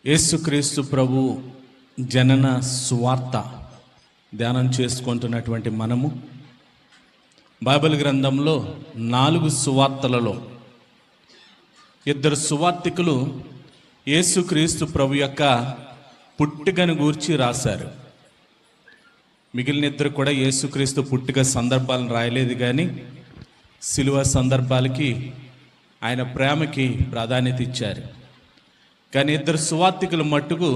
యేసుక్రీస్తు ప్రభు జనన సువార్త ధ్యానం చేసుకుంటున్నటువంటి మనము బైబిల్ గ్రంథంలో 4 సువార్తలలో ఇద్దరు సువార్తికులు యేసుక్రీస్తు ప్రభు యొక్క పుట్టుకను గూర్చి రాశారు. మిగిలిన ఇద్దరు కూడా యేసుక్రీస్తు పుట్టుక సందర్భాలను రాయలేదు, కానీ సిలువ సందర్భాలకి ఆయన ప్రేమకి ప్రాధాన్యత ఇచ్చారు. కానీ ఇద్దరు సువార్తికుల మట్టుకు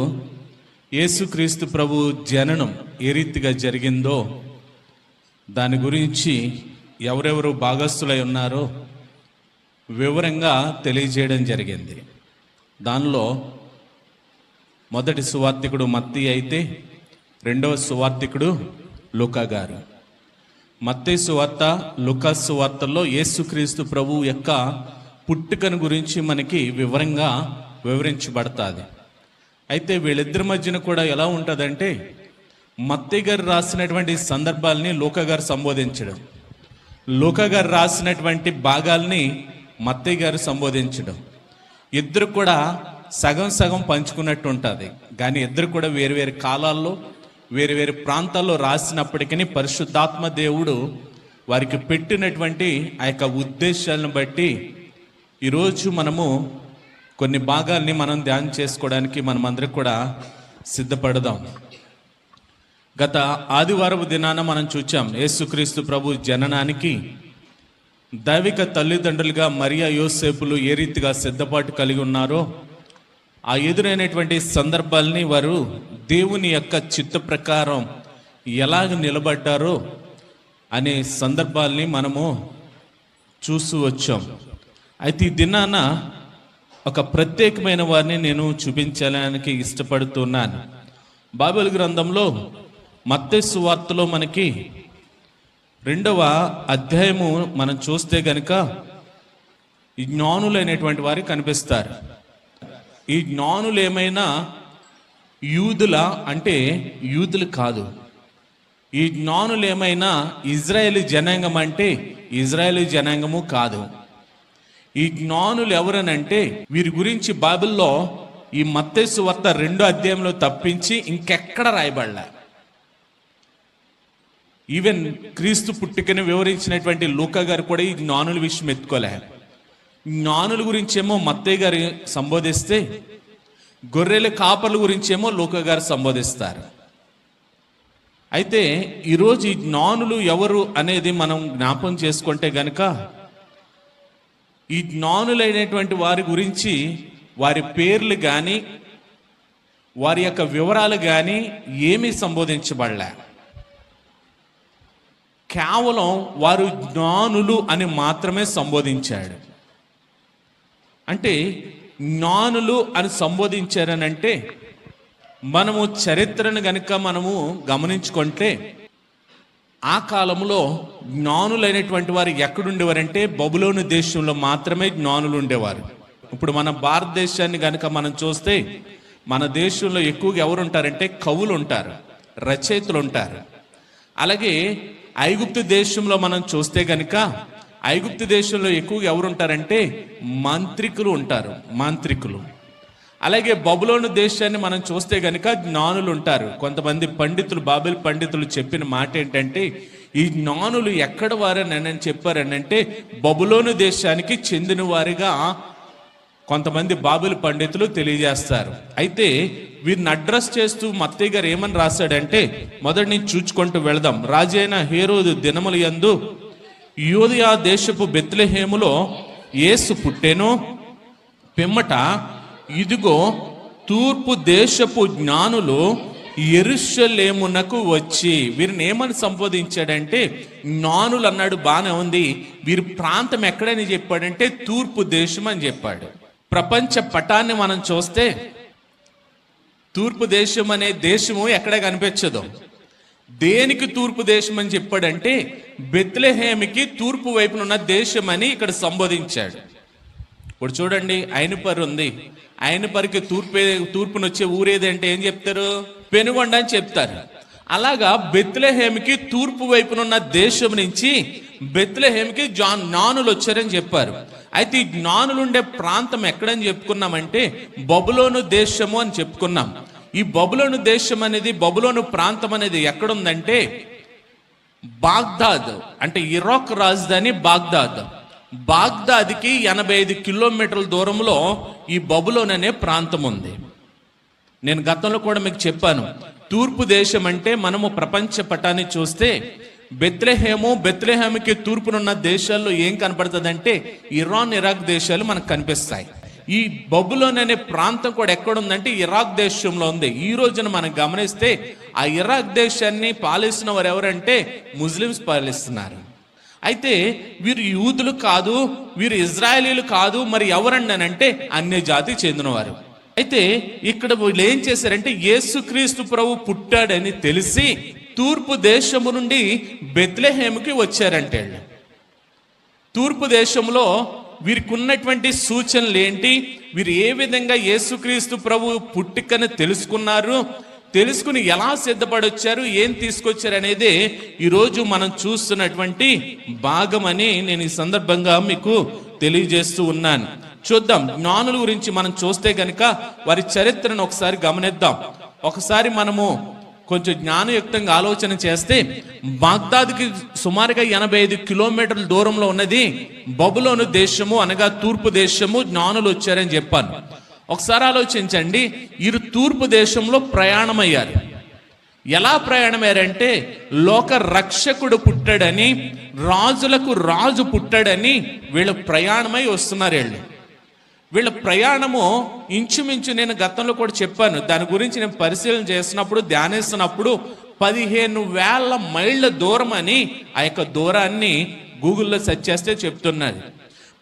యేసుక్రీస్తు ప్రభు జననం ఏ రీతిగా జరిగిందో దాని గురించి ఎవరెవరు భాగస్థులై ఉన్నారో వివరంగా తెలియజేయడం జరిగింది. దానిలో మొదటి సువార్తికుడు మత్తయి అయితే రెండవ సువార్తికుడు లూకా గారు. మత్తయి సువార్త, లూకా సువార్తల్లో యేసుక్రీస్తు ప్రభు యొక్క పుట్టుకను గురించి మనకి వివరంగా వివరించబడుతుంది. అయితే వీళ్ళిద్దరి మధ్యన కూడా ఎలా ఉంటుందంటే, మత్తయి గారు రాసినటువంటి సందర్భాలని లూకా గారు సంబోధించడం, లూకా గారు రాసినటువంటి భాగాల్ని మత్తయి గారు సంబోధించడం, ఇద్దరు కూడా సగం సగం పంచుకున్నట్టు ఉంటుంది. కానీ ఇద్దరు కూడా వేరు వేరు కాలాల్లో వేరు వేరు ప్రాంతాల్లో రాసినప్పటికీ పరిశుద్ధాత్మ దేవుడు వారికి పెట్టినటువంటి ఆ యొక్క ఉద్దేశాలను బట్టి ఈరోజు మనము కొన్ని భాగాల్ని మనం ధ్యానం చేసుకోవడానికి మనమందరం కూడా సిద్ధపడదాం. గత ఆదివారం దినాన మనం చూచాం యేసుక్రీస్తు ప్రభు జననానికి దైవిక తల్లిదండ్రులుగా మరియా యోసేపులు ఏ రీతిగా సిద్ధపాటు కలిగి ఉన్నారో, ఆ ఎదురైనటువంటి సందర్భాల్ని వారు దేవుని యొక్క చిత్త ప్రకారం ఎలాగ నిలబడ్డారో అనే సందర్భాల్ని మనము చూస్తూ వచ్చాం. అయితే ఈ దినాన ఒక ప్రత్యేకమైన వారిని నేను చూపించడానికి ఇష్టపడుతున్నాను. బైబిల్ గ్రంథంలో మత్తయి సువార్తలో మనకి 2వ అధ్యాయము మనం చూస్తే గనుక ఈ జ్ఞానులైనటువంటి వారు కనిపిస్తారు. ఈ జ్ఞానులు ఏమైనా యూదుల అంటే యూదులు కాదు. ఈ జ్ఞానులు ఏమైనా ఇజ్రాయేలీ జనాంగం అంటే ఇజ్రాయేలీ జనాంగము కాదు. ఈ జ్ఞానులు ఎవరనంటే వీరి గురించి బైబిల్లో ఈ మత్తయి సువార్త 2వ అధ్యాయంలో తప్పించి ఇంకెక్కడ రాయబడలే. ఈవెన్ క్రీస్తు పుట్టుకని వివరించినటువంటి లూకా గారు కూడా ఈ జ్ఞానుల విషయం ఎత్తుకోలే. జ్ఞానుల గురించేమో మత్తయి గారు సంబోధిస్తే, గొర్రెల కాపర్ల గురించేమో లూకా గారు సంబోధిస్తారు. అయితే ఈరోజు ఈ జ్ఞానులు ఎవరు అనేది మనం జ్ఞాపకం చేసుకుంటే గనక, ఈ జ్ఞానులైనటువంటి వారి గురించి వారి పేర్లు కానీ వారి యొక్క వివరాలు కానీ ఏమీ సంబోధించబడలే. కేవలం వారు జ్ఞానులు అని మాత్రమే సంబోధించాడు. అంటే జ్ఞానులు అని సంబోధించారనంటే, మనము చరిత్రను గనుక మనము గమనించుకుంటే ఆ కాలంలో జ్ఞానులైనటువంటి వారు ఎక్కడుండేవారంటే బబులోను దేశంలో మాత్రమే జ్ఞానులు ఉండేవారు. ఇప్పుడు మన భారతదేశాన్ని కనుక మనం చూస్తే మన దేశంలో ఎక్కువగా ఎవరు ఉంటారంటే కవులు ఉంటారు, రచయితలు ఉంటారు. అలాగే ఐగుప్తు దేశంలో మనం చూస్తే కనుక ఐగుప్తు దేశంలో ఎక్కువగా ఎవరు ఉంటారంటే మాంత్రికులు ఉంటారు, మాంత్రికులు. అలాగే బబులోను దేశాన్ని మనం చూస్తే గనుక జ్ఞానులు ఉంటారు. కొంతమంది పండితులు, బాబిల్ పండితులు చెప్పిన మాట ఏంటంటే, ఈ జ్ఞానులు ఎక్కడ వారని చెప్పారనంటే బబులోను దేశానికి చెందిన వారిగా కొంతమంది బాబిల్ పండితులు తెలియజేస్తారు. అయితే వీరిని అడ్రస్ చేస్తూ మత్తయి గారు ఏమని రాశాడంటే, మొదటి నుంచి చూచుకుంటూ వెళదాం. రాజైన హేరోదు దినముల యందు యూదయ దేశపు బెత్లెహేములో యేసు పుట్టెను. పిమ్మట ఇదిగో తూర్పు దేశపు జ్ఞానులు యెరూషలేమునకు వచ్చి, వీరిని ఏమని సంబోధించాడంటే జ్ఞానులు అన్నాడు, బాగానే ఉంది. వీరి ప్రాంతం ఎక్కడని చెప్పాడంటే తూర్పు దేశం అని చెప్పాడు. ప్రపంచ పటాన్ని మనం చూస్తే తూర్పు దేశం అనే దేశము ఎక్కడ కనిపించదు. దేనికి తూర్పు దేశం అని చెప్పాడంటే బెత్లెహేమికి తూర్పు వైపున ఉన్న దేశం అని ఇక్కడ సంబోధించాడు. ఇప్పుడు చూడండి, ఐనుపరు ఉంది. ఐనుపరికి తూర్పున వచ్చే ఊరేదంటే ఏం చెప్తారు? పెనుగొండ అని చెప్తారు. అలాగా బెత్లెహేమికి తూర్పు వైపున ఉన్న దేశం నుంచి బెత్లెహేమికి జ్ఞానులు వచ్చారని చెప్పారు. అయితే ఈ జ్ఞానులు ఉండే ప్రాంతం ఎక్కడని చెప్పుకున్నామంటే బబులోను దేశము అని చెప్పుకున్నాం. ఈ బబులోను దేశం అనేది, బబులోను ప్రాంతం అనేది ఎక్కడుందంటే బాగ్దాద్, అంటే ఇరాక్ రాజధాని బాగ్దాద్. బాగ్దాద్కి 85 కిలోమీటర్ల దూరంలో ఈ బబులోన్ అనే ప్రాంతం ఉంది. నేను గతంలో కూడా మీకు చెప్పాను, తూర్పు దేశం అంటే మనము ప్రపంచ పటాన్ని చూస్తే బెత్లెహేముకి తూర్పునున్న దేశాల్లో ఏం కనపడుతుందంటే ఇరాన్, ఇరాక్ దేశాలు మనకు కనిపిస్తాయి. ఈ బబులోన్ అనే ప్రాంతం కూడా ఎక్కడుందంటే ఇరాక్ దేశంలో ఉంది. ఈ రోజున మనం గమనిస్తే ఆ ఇరాక్ దేశాన్ని పాలిస్తున్న వారు ఎవరంటే ముస్లిమ్స్ పాలిస్తున్నారు. అయితే వీరు యూదులు కాదు, వీరు ఇజ్రాయేలీలు కాదు, మరి ఎవరండి అని అంటే అన్య జాతికి చెందినవారు. అయితే ఇక్కడ వీళ్ళు ఏం చేశారంటే యేసుక్రీస్తు ప్రభు పుట్టాడని తెలిసి తూర్పు దేశము నుండి బెత్లెహేముకి వచ్చారంటే. తూర్పు దేశంలో వీరికి ఉన్నటువంటి సూచనలు ఏంటి, వీరు ఏ విధంగా యేసుక్రీస్తు ప్రభు పుట్టికని తెలుసుకున్నారు, తెలుసుకుని ఎలా సిద్ధపడొచ్చారు, ఏం తీసుకొచ్చారు అనేది ఈరోజు మనం చూస్తున్నటువంటి భాగం అని నేను ఈ సందర్భంగా మీకు తెలియజేస్తూ ఉన్నాను. చూద్దాం, జ్ఞానుల గురించి మనం చూస్తే కనుక వారి చరిత్రను ఒకసారి గమనిద్దాం. ఒకసారి మనము కొంచెం జ్ఞానయుక్తంగా ఆలోచన చేస్తే బాగ్దాద్కి సుమారుగా 85 కిలోమీటర్ల దూరంలో ఉన్నది బబులోను దేశము, అనగా తూర్పు దేశము. జ్ఞానులు వచ్చారని చెప్పాను. ఒకసారి ఆలోచించండి, వీరు తూర్పు దేశంలో ప్రయాణమయ్యారు. ఎలా ప్రయాణమయ్యారంటే లోక రక్షకుడు పుట్టాడని, రాజులకు రాజు పుట్టాడని వీళ్ళు ప్రయాణమై వస్తున్నారు. వీళ్ళ ప్రయాణము ఇంచుమించు నేను గతంలో కూడా చెప్పాను, దాని గురించి నేను పరిశీలన చేస్తున్నప్పుడు, ధ్యానిస్తున్నప్పుడు 15,000 మైళ్ళ దూరం అని ఆ యొక్క దూరాన్ని గూగుల్లో సెర్చ్ చేస్తే చెప్తున్నది.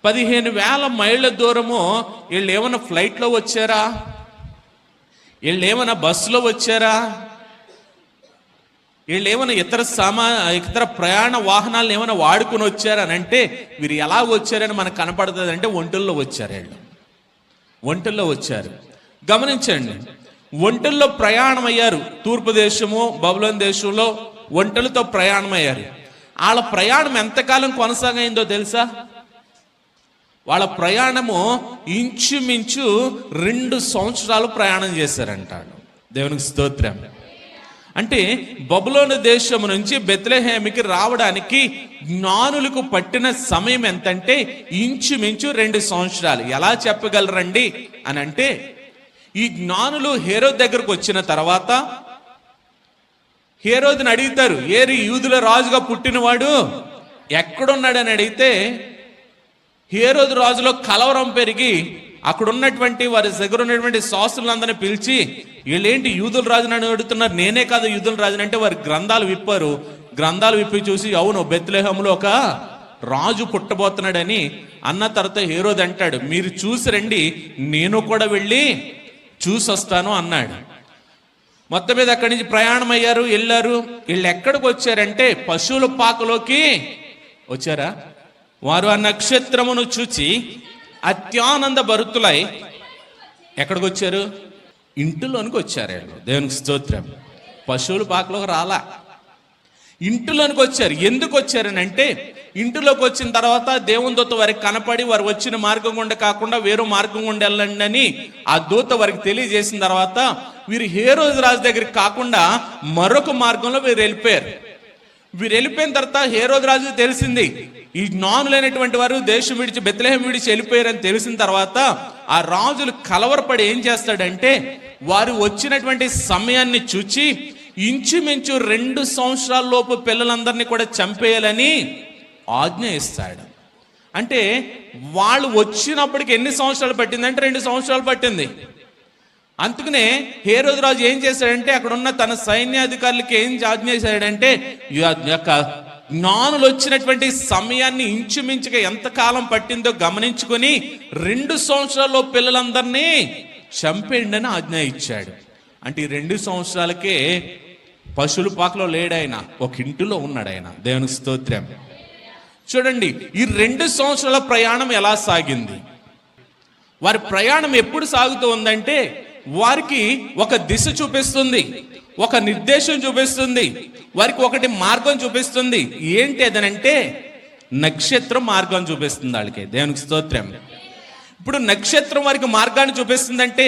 15,000 మైళ్ళ దూరము. వీళ్ళు ఏమైనా ఫ్లైట్లో వచ్చారా, వీళ్ళు ఏమైనా బస్సులో వచ్చారా, వీళ్ళు ఏమైనా ఇతర ప్రయాణ వాహనాలను ఏమైనా వాడుకుని వచ్చారని అంటే వీరు ఎలా వచ్చారని మనకు కనపడుతుంది అంటే ఒంటల్లో వచ్చారు. వీళ్ళు ఒంటల్లో వచ్చారు. గమనించండి, ఒంటల్లో ప్రయాణం అయ్యారు. తూర్పు దేశము బబులోన్ దేశంలో ఒంటలతో ప్రయాణం అయ్యారు. వాళ్ళ ప్రయాణం ఎంతకాలం కొనసాగైందో తెలుసా? వాళ్ళ ప్రయాణము ఇంచుమించు 2 సంవత్సరాలు ప్రయాణం చేశారంటాడు. దేవునికి స్తోత్రం. అంటే బబులోను దేశం నుంచి బెత్లెహేముకి రావడానికి జ్ఞానులకు పట్టిన సమయం ఎంతంటే ఇంచుమించు 2 సంవత్సరాలు. ఎలా చెప్పగలరండి అని అంటే, ఈ జ్ఞానులు హేరోదు దగ్గరకు వచ్చిన తర్వాత హేరోదుని అడుగుతారు, ఏరి యూదుల రాజుగా పుట్టినవాడు ఎక్కడున్నాడని అడిగితే హేరోదు రాజులో కలవరం పెరిగి అక్కడ ఉన్నటువంటి వారి దగ్గర ఉన్నటువంటి శాస్త్రులందరినీ పిలిచి, వీళ్ళేంటి యూదుల రాజుని అడుగుతున్నారు, నేనే కాదు యూదుల రాజుని అంటే వారి గ్రంథాలు విప్పారు. గ్రంథాలు విప్పి చూసి అవును బెత్లెహేములో ఒక రాజు పుట్టబోతున్నాడని అన్న తర్వాత హేరోదు అంటాడు, మీరు చూసి రండి, నేను కూడా వెళ్ళి చూసొస్తాను అన్నాడు. మొత్తం మీద అక్కడి నుంచి ప్రయాణం అయ్యారు, వెళ్ళారు. వీళ్ళు ఎక్కడికి వచ్చారంటే పశువుల పాకలోకి వచ్చారా. వారు ఆ నక్షత్రమును చూచి అత్యానంద భరితులై ఎక్కడికి వచ్చారు? ఇంటిలోనికి వచ్చారు. దేవునికి స్తోత్రం. పశువుల పాకలోకి రాలా, ఇంటిలోనికి వచ్చారు. ఎందుకు వచ్చారని అంటే ఇంటిలోకి వచ్చిన తర్వాత దేవుని దూత వారికి కనపడి వారు వచ్చిన మార్గం గుండా కాకుండా వేరే మార్గం గుండా వెళ్ళండి అని ఆ దూత వారికి తెలియజేసిన తర్వాత వీరు హేరోదు రాజు దగ్గరికి కాకుండా మరొక మార్గంలో వీరు వెళ్ళిపోయారు. వీరు వెళ్ళిపోయిన తర్వాత హేరోదు రాజు తెలిసింది ఈ జ్ఞానులైనటువంటి వారు దేశం విడిచి బెత్లెహేము విడిచి వెళ్ళిపోయారని తెలిసిన తర్వాత ఆ రాజులు కలవరపడి ఏం చేస్తాడంటే వారు వచ్చినటువంటి సమయాన్ని చూచి ఇంచుమించు 2 సంవత్సరాల లోపు పిల్లలందరినీ కూడా చంపేయాలని ఆజ్ఞ ఇస్తాడు. అంటే వాళ్ళు వచ్చినప్పటికి ఎన్ని సంవత్సరాలు పట్టిందంటే 2 సంవత్సరాలు పట్టింది. అందుకనే హేరోదు రాజు ఏం చేశాడంటే అక్కడ ఉన్న తన సైన్యాధికారులకి ఏం ఆజ్ఞ చేశాడంటే జ్ఞానులు వచ్చినటువంటి సమయాన్ని ఇంచుమించుగా ఎంతకాలం పట్టిందో గమనించుకొని 2 సంవత్సరాల్లో పిల్లలందరినీ చంపేయండి అని ఆజ్ఞ ఇచ్చాడు. అంటే ఈ 2 సంవత్సరాలకే పశువుల పాకలో లేడాయన, ఒక ఇంటిలో ఉన్నాడు ఆయన. దేవునికి స్తోత్రం. చూడండి, ఈ 2 సంవత్సరాల ప్రయాణం ఎలా సాగింది. వారి ప్రయాణం ఎప్పుడు సాగుతూ ఉందంటే వారికి ఒక దిశ చూపిస్తుంది, ఒక నిర్దేశం చూపిస్తుంది, వారికి ఒకటి మార్గం చూపిస్తుంది. ఏంటి అదనంటే నక్షత్రం మార్గం చూపిస్తుంది వాళ్ళకి. దేవునికి స్తోత్రం. ఇప్పుడు నక్షత్రం వారికి మార్గాన్ని చూపిస్తుందంటే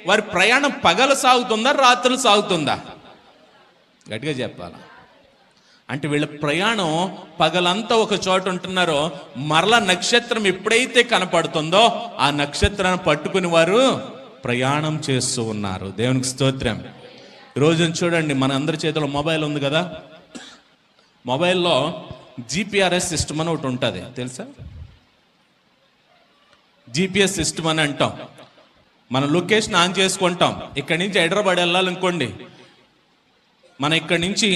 వారి ప్రయాణం పగలు సాగుతుందా, రాత్రులు సాగుతుందా? గట్టిగా చెప్పాలా. అంటే వీళ్ళ ప్రయాణం పగలంతా ఒక చోట ఉంటున్నారో, మరలా నక్షత్రం ఎప్పుడైతే కనపడుతుందో ఆ నక్షత్రాన్ని పట్టుకుని వారు ప్రయాణం చేస్తూ ఉన్నారు. దేవునికి స్తోత్రం. ఈరోజు చూడండి, మన అందరి చేతిలో మొబైల్ ఉంది కదా. మొబైల్లో జిపిఆర్ఎస్ సిస్టమ్ అని ఒకటి ఉంటుంది, తెలుసా? జిపిఎస్ సిస్టమ్ అని అంటాం. మన లొకేషన్ ఆన్ చేసుకుంటాం. ఇక్కడి నుంచి హైదరాబాద్ వెళ్ళాలనుకోండి, మన ఇక్కడి నుంచి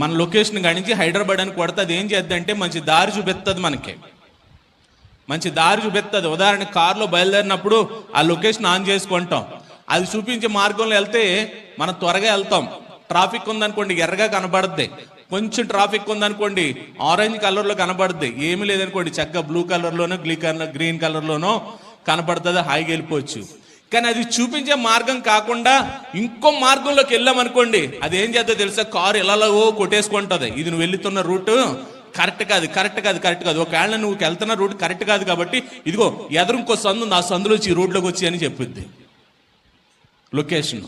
మన లొకేషన్ కాడి నుంచి హైదరాబాద్ అని కొడితే అది ఏం చేద్దంటే మంచి దారి చూపిస్తుంది. మనకి మంచి దారి చూపిస్తుంది. ఉదాహరణ, కారులో బయలుదేరినప్పుడు ఆ లొకేషన్ ఆన్ చేసుకుంటాం. అది చూపించే మార్గంలో వెళ్తే మనం త్వరగా వెళ్తాం. ట్రాఫిక్ ఉందనుకోండి ఎర్రగా కనబడుద్ది, కొంచెం ట్రాఫిక్ ఉందనుకోండి ఆరెంజ్ కలర్లో కనబడుద్ది, ఏమీ లేదనుకోండి చక్కగా బ్లూ కలర్లోనో గ్రీన్ కలర్లోనో కనపడుతుంది, హాయిగా వెళ్ళిపోవచ్చు. కానీ అది చూపించే మార్గం కాకుండా ఇంకో మార్గంలోకి వెళ్ళామనుకోండి, అది ఏం చేద్దో తెలుసా? కారు ఎలాగో కొట్టేసుకుంటుంది. ఇది నువ్వు వెళ్తున్న రూట్ కరెక్ట్ కాదు. ఒకవేళ నువ్వు వెళ్తున్న రూట్ కరెక్ట్ కాదు కాబట్టి ఇదిగో ఎదురు ఇంకో సందు ఉంది, ఆ సందులో వచ్చి ఈ రూట్లోకి వచ్చి అని చెప్పుద్ది లొకేషన్.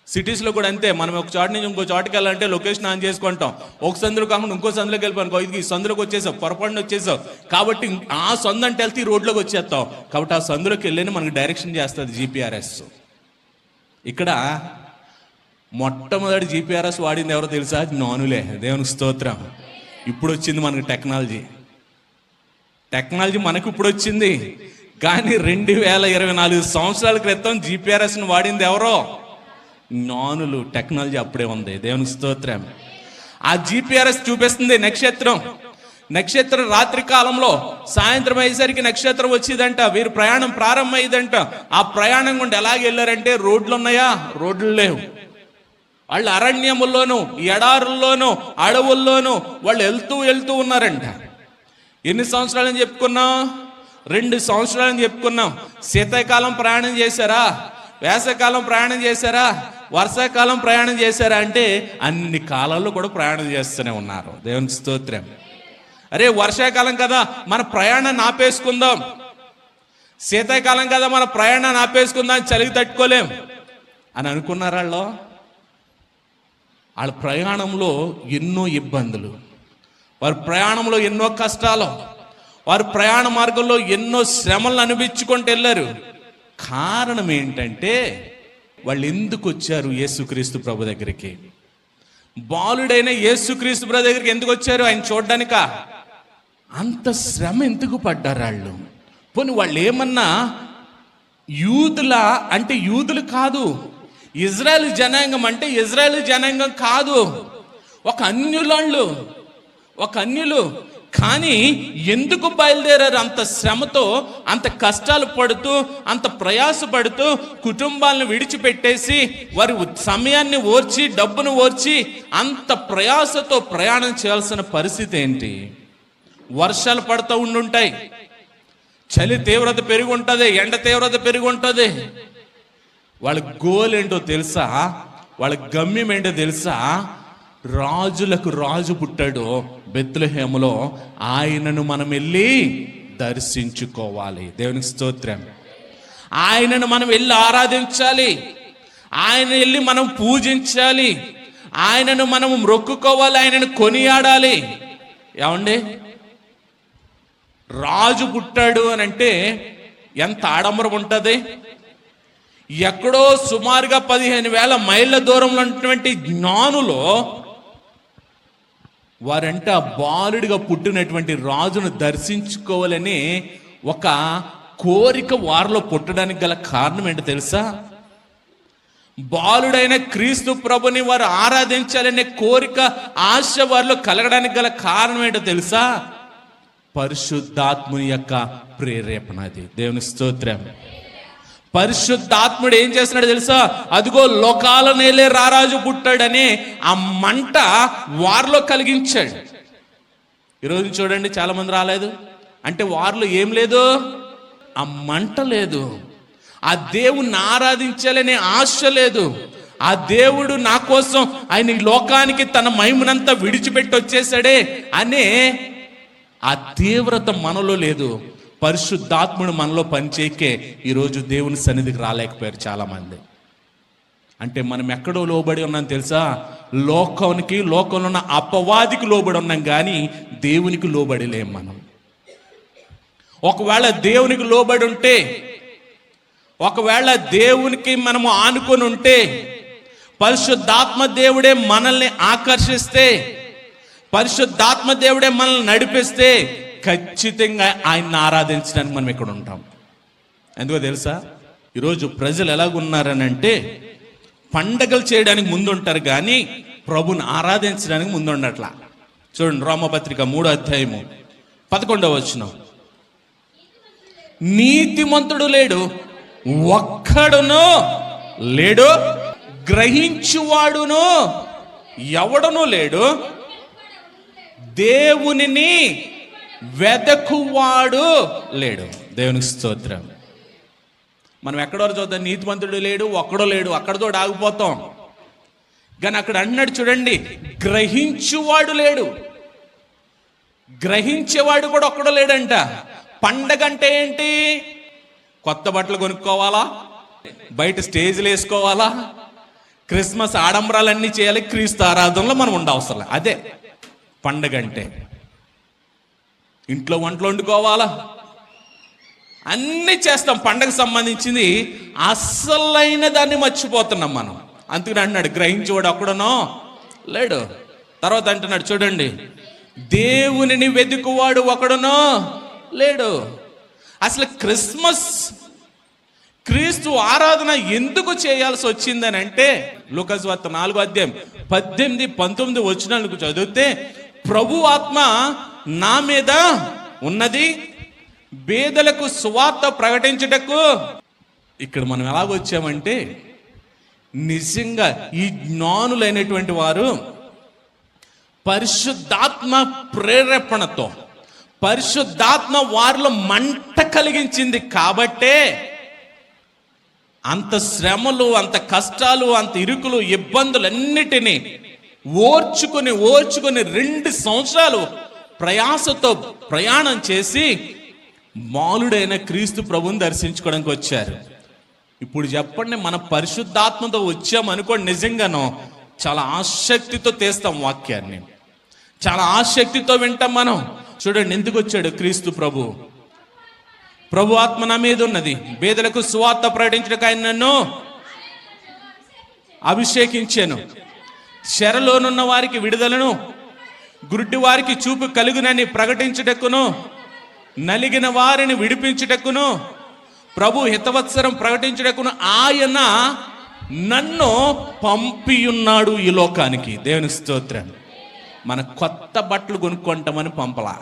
సిటీస్లో కూడా అంతే. మనం ఒక చోట నుంచి ఇంకో చోటుకి వెళ్ళాలంటే లొకేషన్ ఆన్ చేసుకుంటాం. ఒక సందులో కాకుండా ఇంకో సందులోకి వెళ్ళిపోనుకో, ఇది ఈ సందులోకి వచ్చేసావు, పొరపాటున వచ్చేసావు కాబట్టి ఆ సందు అంటే వెళ్తే ఈ రోడ్లోకి వచ్చేస్తావు. కాబట్టి ఆ సందులోకి వెళ్ళని మనకు డైరెక్షన్ చేస్తుంది జిపిఆర్ఎస్. ఇక్కడ మొట్టమొదటి జిపిఆర్ఎస్ వాడింది ఎవరో తెలుసా? నానులే. దేవునికి స్తోత్రం. ఇప్పుడు వచ్చింది మనకు టెక్నాలజీ మనకు ఇప్పుడు వచ్చింది. కానీ 2024 సంవత్సరాల క్రితం జిపిఆర్ఎస్ని వాడింది ఎవరో? నానులు. టెక్నాలజీ అప్పుడే ఉంది. దేవునికి స్తోత్రం. ఆ జిపిఆర్ఎస్ చూపిస్తుంది నక్షత్రం రాత్రి కాలంలో సాయంత్రం అయ్యేసరికి నక్షత్రం వచ్చిందంట. వీరు ప్రయాణం ప్రారంభమైందంట. ఆ ప్రయాణం గుండా ఎలాగ వెళ్ళారంటే, రోడ్లు ఉన్నాయా? రోడ్లు లేవు. వాళ్ళు అరణ్యముల్లోనూ ఎడారుల్లోనూ అడవుల్లోనూ వాళ్ళు వెళ్తూ ఉన్నారంట. ఎన్ని సంవత్సరాలని చెప్పుకున్నాం? 2 సంవత్సరాలని చెప్పుకున్నాం. శీతాకాలం ప్రయాణం చేశారా? వేసవికాలం ప్రయాణం చేశారా? వర్షాకాలం ప్రయాణం చేశారా? అంటే అన్ని కాలాల్లో కూడా ప్రయాణం చేస్తూనే ఉన్నారు. దేవునికి స్తోత్రం. అరే వర్షాకాలం కదా మన ప్రయాణాన్ని ఆపేసుకుందాం, శీతాకాలం కదా మన ప్రయాణాన్ని ఆపేసుకుందాం, చలికి తట్టుకోలేం అని అనుకున్నారు. వాళ్ళ ప్రయాణంలో ఎన్నో ఇబ్బందులు, వారి ప్రయాణంలో ఎన్నో కష్టాలు, వారి ప్రయాణ మార్గంలో ఎన్నో శ్రమలను అనిపించుకుంటూ వెళ్ళారు. కారణం ఏంటంటే వాళ్ళు ఎందుకు వచ్చారు యేసుక్రీస్తు ప్రభు దగ్గరికి? బాలుడైన యేసుక్రీస్తు ప్రభు దగ్గరికి ఎందుకు వచ్చారు? ఆయన చూడ్డానిక? అంత శ్రమ ఎందుకు పడ్డారు వాళ్ళు? పోనీ వాళ్ళు ఏమన్నా యూదులా అంటే యూదులు కాదు, ఇజ్రాయేల్ జనాంగం అంటే ఇజ్రాయేల్ జనాంగం కాదు, ఒక అన్యులు. కానీ ఎందుకు బయలుదేరారు? అంత శ్రమతో, అంత కష్టాలు పడుతూ, అంత ప్రయాసపడుతూ, కుటుంబాలను విడిచిపెట్టేసి, వారి సమయాన్ని ఓర్చి, డబ్బును ఓర్చి, అంత ప్రయాసతో ప్రయాణం చేయాల్సిన పరిస్థితి ఏంటి? వర్షాలు పడుతూ ఉండుంటాయి, చలి తీవ్రత పెరిగి ఉంటుంది, ఎండ తీవ్రత పెరిగి ఉంటుంది. వాళ్ళ గోల్ ఏంటో తెలుసా? వాళ్ళ గమ్యం ఏంటో తెలుసా? రాజులకు రాజు పుట్టాడు బెత్లెహేములో, ఆయనను మనం వెళ్ళి దర్శించుకోవాలి. దేవునికి స్తోత్రం. ఆయనను మనం వెళ్ళి ఆరాధించాలి, ఆయన వెళ్ళి మనం పూజించాలి, ఆయనను మనం మొక్కుకోవాలి, ఆయనను కొనియాడాలి. ఏమండి, రాజు పుట్టాడు అని అంటే ఎంత ఆడంబరం ఉంటుంది. ఎక్కడో సుమారుగా 15,000 మైళ్ళ దూరంలో ఉన్నటువంటి జ్ఞానులో వారంట బాలుడిగా పుట్టినటువంటి రాజును దర్శించుకోవాలని ఒక కోరిక వారిలో పుట్టడానికి గల కారణం ఏంటో తెలుసా? బాలుడైన క్రీస్తు ప్రభుని వారు ఆరాధించాలనే కోరిక, ఆశ వారిలో కలగడానికి గల కారణం ఏంటో తెలుసా? పరిశుద్ధాత్ముని యొక్క ప్రేరేపణ. అది దేవుని స్తోత్రం. పరిశుద్ధాత్ముడు ఏం చేస్తున్నాడు తెలుసా? అదిగో లోకాల నేలే రారాజు పుట్టాడని ఆ మంట వారిలో కలిగించాడు. ఈరోజు చూడండి, చాలా మంది రాలేదు అంటే వారిలో ఏం లేదు? ఆ మంట లేదు, ఆ దేవుణ్ణి ఆరాధించాలనే ఆశ లేదు. ఆ దేవుడు నా కోసం, ఆయన ఈ లోకానికి తన మహిమనంతా విడిచిపెట్టి వచ్చేసాడే అనే ఆ తీవ్రత మనలో లేదు. పరిశుద్ధాత్ముడు మనలో పనిచేయకే ఈరోజు దేవుని సన్నిధికి రాలేకపోయారు చాలామంది. అంటే మనం ఎక్కడో లోబడి ఉన్నాం తెలుసా? లోకానికి, లోకంలో ఉన్న అపవాదికి లోబడి ఉన్నాం, కానీ దేవునికి లోబడి లేం మనం. ఒకవేళ దేవునికి లోబడి ఉంటే, ఒకవేళ దేవునికి మనము ఆనుకొని ఉంటే, పరిశుద్ధాత్మ దేవుడే మనల్ని ఆకర్షిస్తే, పరిశుద్ధాత్మ దేవుడే మనల్ని నడిపిస్తే ఖచ్చితంగా ఆయన్ని ఆరాధించడానికి మనం ఇక్కడ ఉంటాం. ఎందుకో తెలుసా? ఈరోజు ప్రజలు ఎలాగున్నారనంటే పండగలు చేయడానికి ముందుంటారు, కానీ ప్రభుని ఆరాధించడానికి ముందుండట్లా. చూడండి, రోమపత్రిక 3:11 నీతిమంతుడు లేడు, ఒక్కడును లేడు, గ్రహించువాడును ఎవడునూ లేడు, దేవునిని వెదకువాడు లేడు. దేవునికి స్తోత్రం. మనం ఎక్కడో చూద్దాం, నీతిమంతుడు లేడు, ఒక్కడో లేడు, అక్కడతో ఆగిపోతాం. కానీ అక్కడ అన్నాడు చూడండి, గ్రహించువాడు లేడు. గ్రహించేవాడు కూడా ఒక్కడో లేడంట. పండగ అంటే ఏంటి? కొత్త బట్టలు కొనుక్కోవాలా, బయట స్టేజ్లు వేసుకోవాలా, క్రిస్మస్ ఆడంబరాలన్నీ చేయాలి, క్రీస్తు ఆరాధనలో మనం ఉండవసరం. అదే పండగ అంటే. ఇంట్లో వంటలు వండుకోవాలా, అన్నీ చేస్తాం. పండగకు సంబంధించింది అసలైన దాన్ని మర్చిపోతున్నాం మనం. అందుకని అన్నాడు, గ్రహించేవాడు ఒక్కడనో లేడు. తర్వాత అంటున్నాడు చూడండి, దేవునిని వెతుకువాడు ఒకడునో లేడు. అసలు క్రీస్తు ఆరాధన ఎందుకు చేయాల్సి వచ్చిందని అంటే, లూకాసు వార్త 4:18-19 చదివితే, ప్రభు ఆత్మ నా మీద ఉన్నది, బేదలకు సువార్త ప్రకటించుటకు. ఇక్కడ మనం ఎలాగొచ్చామంటే, నిజంగా ఈ జ్ఞానులైనటువంటి వారు పరిశుద్ధాత్మ ప్రేరేపణతో, పరిశుద్ధాత్మ వారిలో మంట కలిగించింది కాబట్టే అంత శ్రమలు, అంత కష్టాలు, అంత ఇరుకులు, ఇబ్బందులన్నిటినీ ఓర్చుకుని 2 సంవత్సరాలు ప్రయాసతో ప్రయాణం చేసి మాలుడైన క్రీస్తు ప్రభుని దర్శించుకోవడానికి వచ్చారు. ఇప్పుడు చెప్పండి, మన పరిశుద్ధాత్మతో వచ్చామనుకోండి, నిజంగానో చాలా ఆసక్తితో తీస్తాం వాక్యాన్ని, చాలా ఆసక్తితో వింటాం మనం. చూడండి, ఎందుకు వచ్చాడు క్రీస్తు ప్రభు? ప్రభు ఆత్మ నా మీద ఉన్నది, బేదలకు సువార్త ప్రకటించడానికి ఆయన నన్ను అభిషేకించాను, చెరలోనున్న వారికి విడుదలను, గుడ్డి వారికి చూపు కలుగునని ప్రకటించుటకును, నలిగిన వారిని విడిపించుటకును, ప్రభు హితవత్సరం ప్రకటించుటకును ఆయన నన్ను పంపియున్నాడు ఈ లోకానికి. దేవునికి స్తోత్రం. మన కొత్త బట్టలు కొనుక్కుంటామని పంపలా,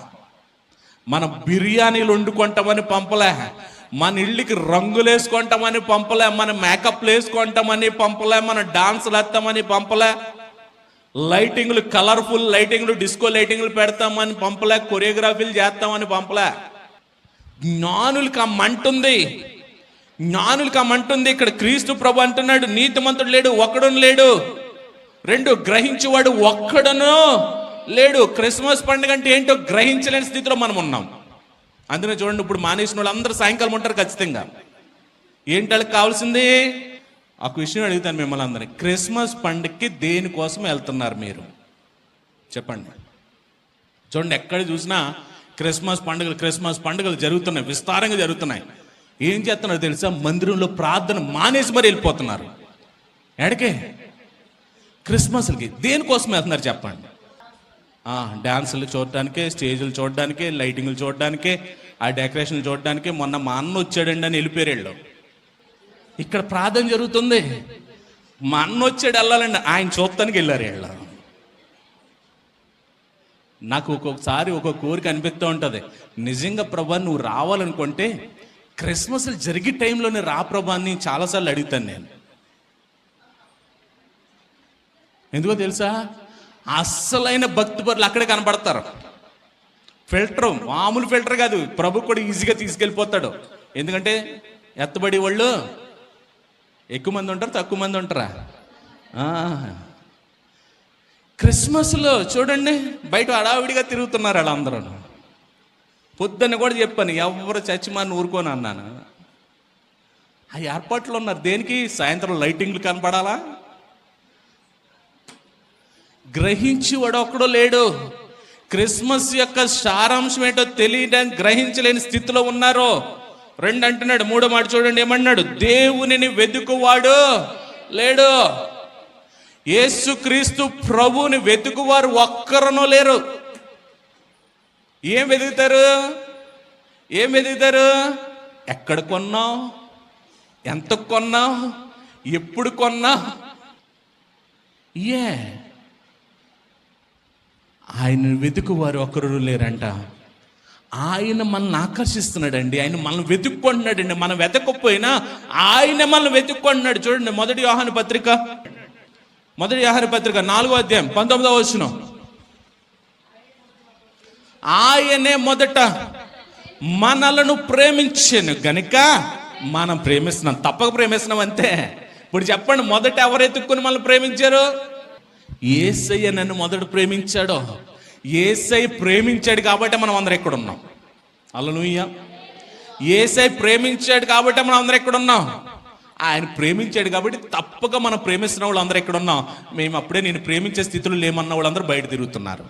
మన బిర్యానీలు వండుకుంటామని పంపలే, మన ఇళ్ళకి రంగులు వేసుకుంటామని పంపలే, మన మేకప్లు వేసుకుంటామని పంపలే, మన డాన్సులు వేస్తామని పంపలే, లైటింగ్లు, కలర్ఫుల్ లైటింగ్లు, డిస్కో లైటింగ్లు పెడతామని పంపలే, కొరియోగ్రఫీలు చేస్తామని పంపలే. జ్ఞానులకి ఆ మంట ఉంది, జ్ఞానులకి ఆ మంట ఉంది. ఇక్కడ క్రీస్తు ప్రభు అంటున్నాడు, నీతిమంతుడు లేడు, ఒక్కడును లేడు. 2, గ్రహించేవాడు ఒక్కడును లేడు. క్రిస్మస్ పండుగ అంటే ఏంటో గ్రహించలేని స్థితిలో మనం ఉన్నాం. అందుకనే చూడండి, ఇప్పుడు మానేసిన వాళ్ళు అందరూ సాయంకాలం ఉంటారు ఖచ్చితంగా. ఏంటి వాళ్ళకి కావాల్సింది? ఒక విషయం అడుగుతాను మిమ్మల్ని అందరినీ, క్రిస్మస్ పండుగకి దేనికోసం వెళ్తున్నారు మీరు? చెప్పండి. చూడండి, ఎక్కడ చూసినా క్రిస్మస్ పండుగలు జరుగుతున్నాయి, విస్తారంగా జరుగుతున్నాయి. ఏం చేస్తున్నారు తెలుసా? మందిరంలో ప్రార్థన మానేసి మరి వెళ్ళిపోతున్నారు. ఎక్కడికే? క్రిస్మస్లకి. దేనికోసం వెళ్తున్నారు చెప్పండి? డాన్సులు చూడడానికే, స్టేజ్లు చూడడానికే, లైటింగ్లు చూడడానికే, ఆ డెకరేషన్లు చూడడానికే. మొన్న మా అన్న వచ్చాడండి అని వెళ్ళిపోయారు వీళ్ళు. ఇక్కడ ప్రార్థన జరుగుతుంది, మా అన్న వచ్చాడు వెళ్ళాలండి, ఆయన చూడటానికి వెళ్ళారు వీళ్ళు. నాకు ఒక్కొక్కసారి ఒక్కొక్క కోరిక అనిపిస్తూ ఉంటుంది, నిజంగా ప్రభా నువ్వు రావాలనుకుంటే క్రిస్మస్లు జరిగే టైంలోనే రా ప్రభా అని చాలాసార్లు అడుగుతాను నేను. ఎందుకో తెలుసా? అస్సలైన భక్తి పరులు అక్కడే కనపడతారు. ఫిల్టర్, మామూలు ఫిల్టర్ కాదు, ప్రభు కూడా ఈజీగా తీసుకెళ్ళిపోతాడు. ఎందుకంటే ఎత్తబడి వాళ్ళు ఎక్కువ మంది ఉంటారు, తక్కువ మంది ఉంటారా? క్రిస్మస్లో చూడండి, బయట హడావిడిగా తిరుగుతున్నారు వాళ్ళందరూ. పొద్దున్న కూడా చెప్పాను, ఎవరు చచ్చి మన ఊరుకోని అన్నాను. ఆ ఏర్పాట్లు ఉన్నారు దేనికి? సాయంత్రం లైటింగ్లు కనపడాలా? గ్రహించేవాడు ఒక్కడో లేడు. క్రిస్మస్ యొక్క సారాంశం ఏంటో తెలియడానికి గ్రహించలేని స్థితిలో ఉన్నారు. 2 అంటున్నాడు, 3వ మాట చూడండి ఏమన్నాడు? దేవునిని వెతుకువాడు లేడు. యేసుక్రీస్తు ప్రభువుని వెతుకువారు ఒక్కరునూ లేరు. ఏం వెతుకుతారు? ఎక్కడ కొన్నావు, ఎంత కొన్నావు, ఎప్పుడు కొన్నావు? ఆయన వెతుకువారు ఒక్కరు లేరంట. ఆయన మనల్ని ఆకర్షిస్తున్నాడండి. ఆయన మనల్ని వెతుక్కుంటున్నాడండి. మనం వెతకపోయినా ఆయన మనల్ని వెతుక్కుంటున్నాడు. చూడండి మొదటి యోహాను పత్రిక 4వ అధ్యాయం 19వ వచనం. ఆయనే మొదట మనలను ప్రేమించెను గనుక మనం ప్రేమిస్తున్నాం. తప్పక ప్రేమిస్తున్నాం అంతే. ఇప్పుడు చెప్పండి, మొదట ఎవరు ఎత్తుక్కుని మనల్ని ప్రేమించారు? యేసయ్య నన్ను మొదట ప్రేమించాడు. యేసయ్య ప్రేమించాడు కాబట్టి మనం అందరం ఎక్కడ ఉన్నాం. హల్లెలూయా. యేసయ్య ప్రేమించాడు కాబట్టి మనం అందరం ఎక్కడ ఉన్నాం. ఆయన ప్రేమించాడు కాబట్టి తప్పక మనం ప్రేమిస్తున్న వాళ్ళు అందరూ ఎక్కడ ఉన్నాం. మేము అప్పుడే నేను ప్రేమించే స్థితిలో లేమన్న వాళ్ళందరూ బయట తిరుగుతున్నారు.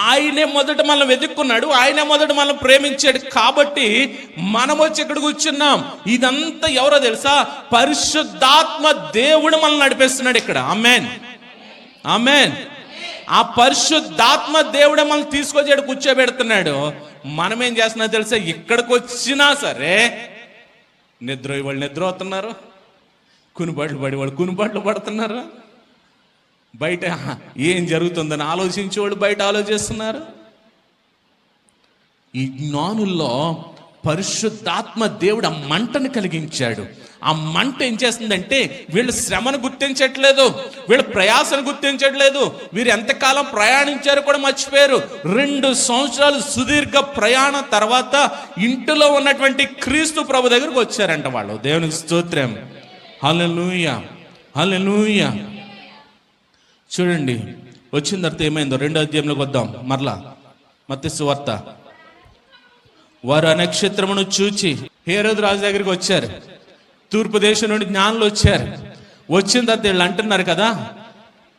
ఆయనే మొదట మనల్ని వెతుక్కున్నాడు, ఆయనే మొదట మనల్ని ప్రేమించాడు కాబట్టి మనం వచ్చి ఇక్కడ కూర్చున్నాం. ఇదంతా ఎవరో తెలుసా? పరిశుద్ధాత్మ దేవుడు మనల్ని నడిపిస్తున్నాడు ఇక్కడ. ఆమేన్, ఆమేన్. ఆ పరిశుద్ధాత్మ దేవుడే మనల్ని తీసుకొచ్చాడు, కూర్చోబెడుతున్నాడు. మనం ఏం చేస్తున్నా తెలుసా? ఇక్కడికి వచ్చినా సరే నిద్ర వాళ్ళు నిద్ర అవుతున్నారు, కునుబాట్లు పడేవాళ్ళు కునుబాట్లు పడుతున్నారు, బయట ఏం జరుగుతుందని ఆలోచించేవాళ్ళు బయట ఆలోచిస్తున్నారు. ఈ జ్ఞానుల్లో పరిశుద్ధాత్మ దేవుడు ఆ మంటను కలిగించాడు. ఆ మంట ఏం చేస్తుందంటే వీళ్ళ శ్రమను గుర్తించట్లేదు, వీళ్ళ ప్రయాసను గుర్తించట్లేదు, వీరు ఎంతకాలం ప్రయాణించారో కూడా మర్చిపోయారు. 2 సంవత్సరాలు సుదీర్ఘ ప్రయాణం తర్వాత ఇంటిలో ఉన్నటువంటి క్రీస్తు ప్రభు దగ్గరకు వచ్చారంట వాళ్ళు. దేవునికి స్తోత్రం. హల్లెలూయా, హల్లెలూయా. చూడండి వచ్చిన తర్వాత ఏమైందో 2వ అధ్యాయంలోకి వద్దాం. మరలా మత్తయి సువార్త. వారు ఆ నక్షత్రమును చూచి హేరోదు రాజు దగ్గరికి వచ్చారు. తూర్పు దేశం నుండి జ్ఞానులు వచ్చారు. వచ్చిన తర్వాత వీళ్ళు అంటున్నారు కదా,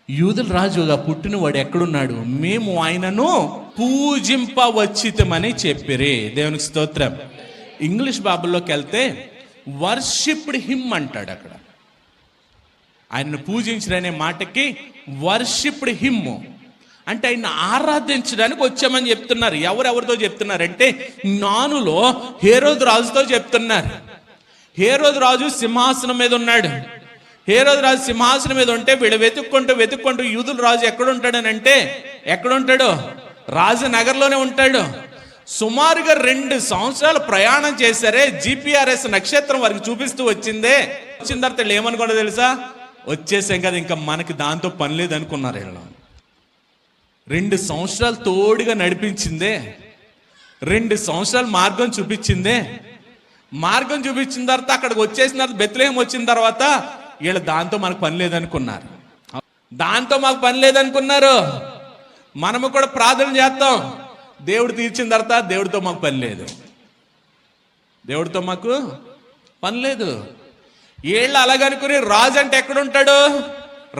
యూదుల రాజుగా పుట్టినవాడు ఎక్కడున్నాడు? మేము ఆయనను పూజింపవచ్చితమని చెప్పిరి. దేవునికి స్తోత్రం. ఇంగ్లీష్ బైబిల్లోకి వెళ్తే వర్షిప్డ్ హిమ్ అంటాడు. అక్కడ ఆయనను పూజించడనే మాటకి వర్షిప్డ్ హిమ్ అంటే ఆయన ఆరాధించడానికి వచ్చామని చెప్తున్నారు. ఎవరెవరితో చెప్తున్నారంటే జ్ఞానులో హేరోదు రాజుతో చెప్తున్నారు. హేరోదు రాజు సింహాసనం మీద ఉన్నాడు. హేరోదు రాజు సింహాసనం మీద ఉంటే వీళ్ళు వెతుక్కుంటూ యూదుల రాజు ఎక్కడుంటాడని అంటే ఎక్కడుంటాడు? రాజనగర్లోనే ఉంటాడు. సుమారుగా 2 సంవత్సరాలు ప్రయాణం చేశారే. GPS నక్షత్రం వారికి చూపిస్తూ వచ్చిందే. వచ్చిన తర్వాత వీళ్ళు ఏమనుకున్నా తెలుసా? వచ్చేసాం కదా, ఇంకా మనకి దాంతో పని లేదు అనుకున్నారు వీళ్ళు. 2 సంవత్సరాలు తోడుగా నడిపించిందే, 2 సంవత్సరాలు మార్గం చూపించిందే. మార్గం చూపించిన తర్వాత అక్కడికి వచ్చేసిన తర్వాత బెత్లెహేం వచ్చిన తర్వాత వీళ్ళు దాంతో మనకు పని లేదనుకున్నారు. దాంతో మాకు పని లేదనుకున్నారు. మనము కూడా ప్రార్థన చేస్తాం, దేవుడు తీర్చిన తర్వాత దేవుడితో మాకు పని లేదు, దేవుడితో మాకు పని లేదు. వీళ్ళు అలాగనుకుని రాజు అంటే ఎక్కడుంటాడు?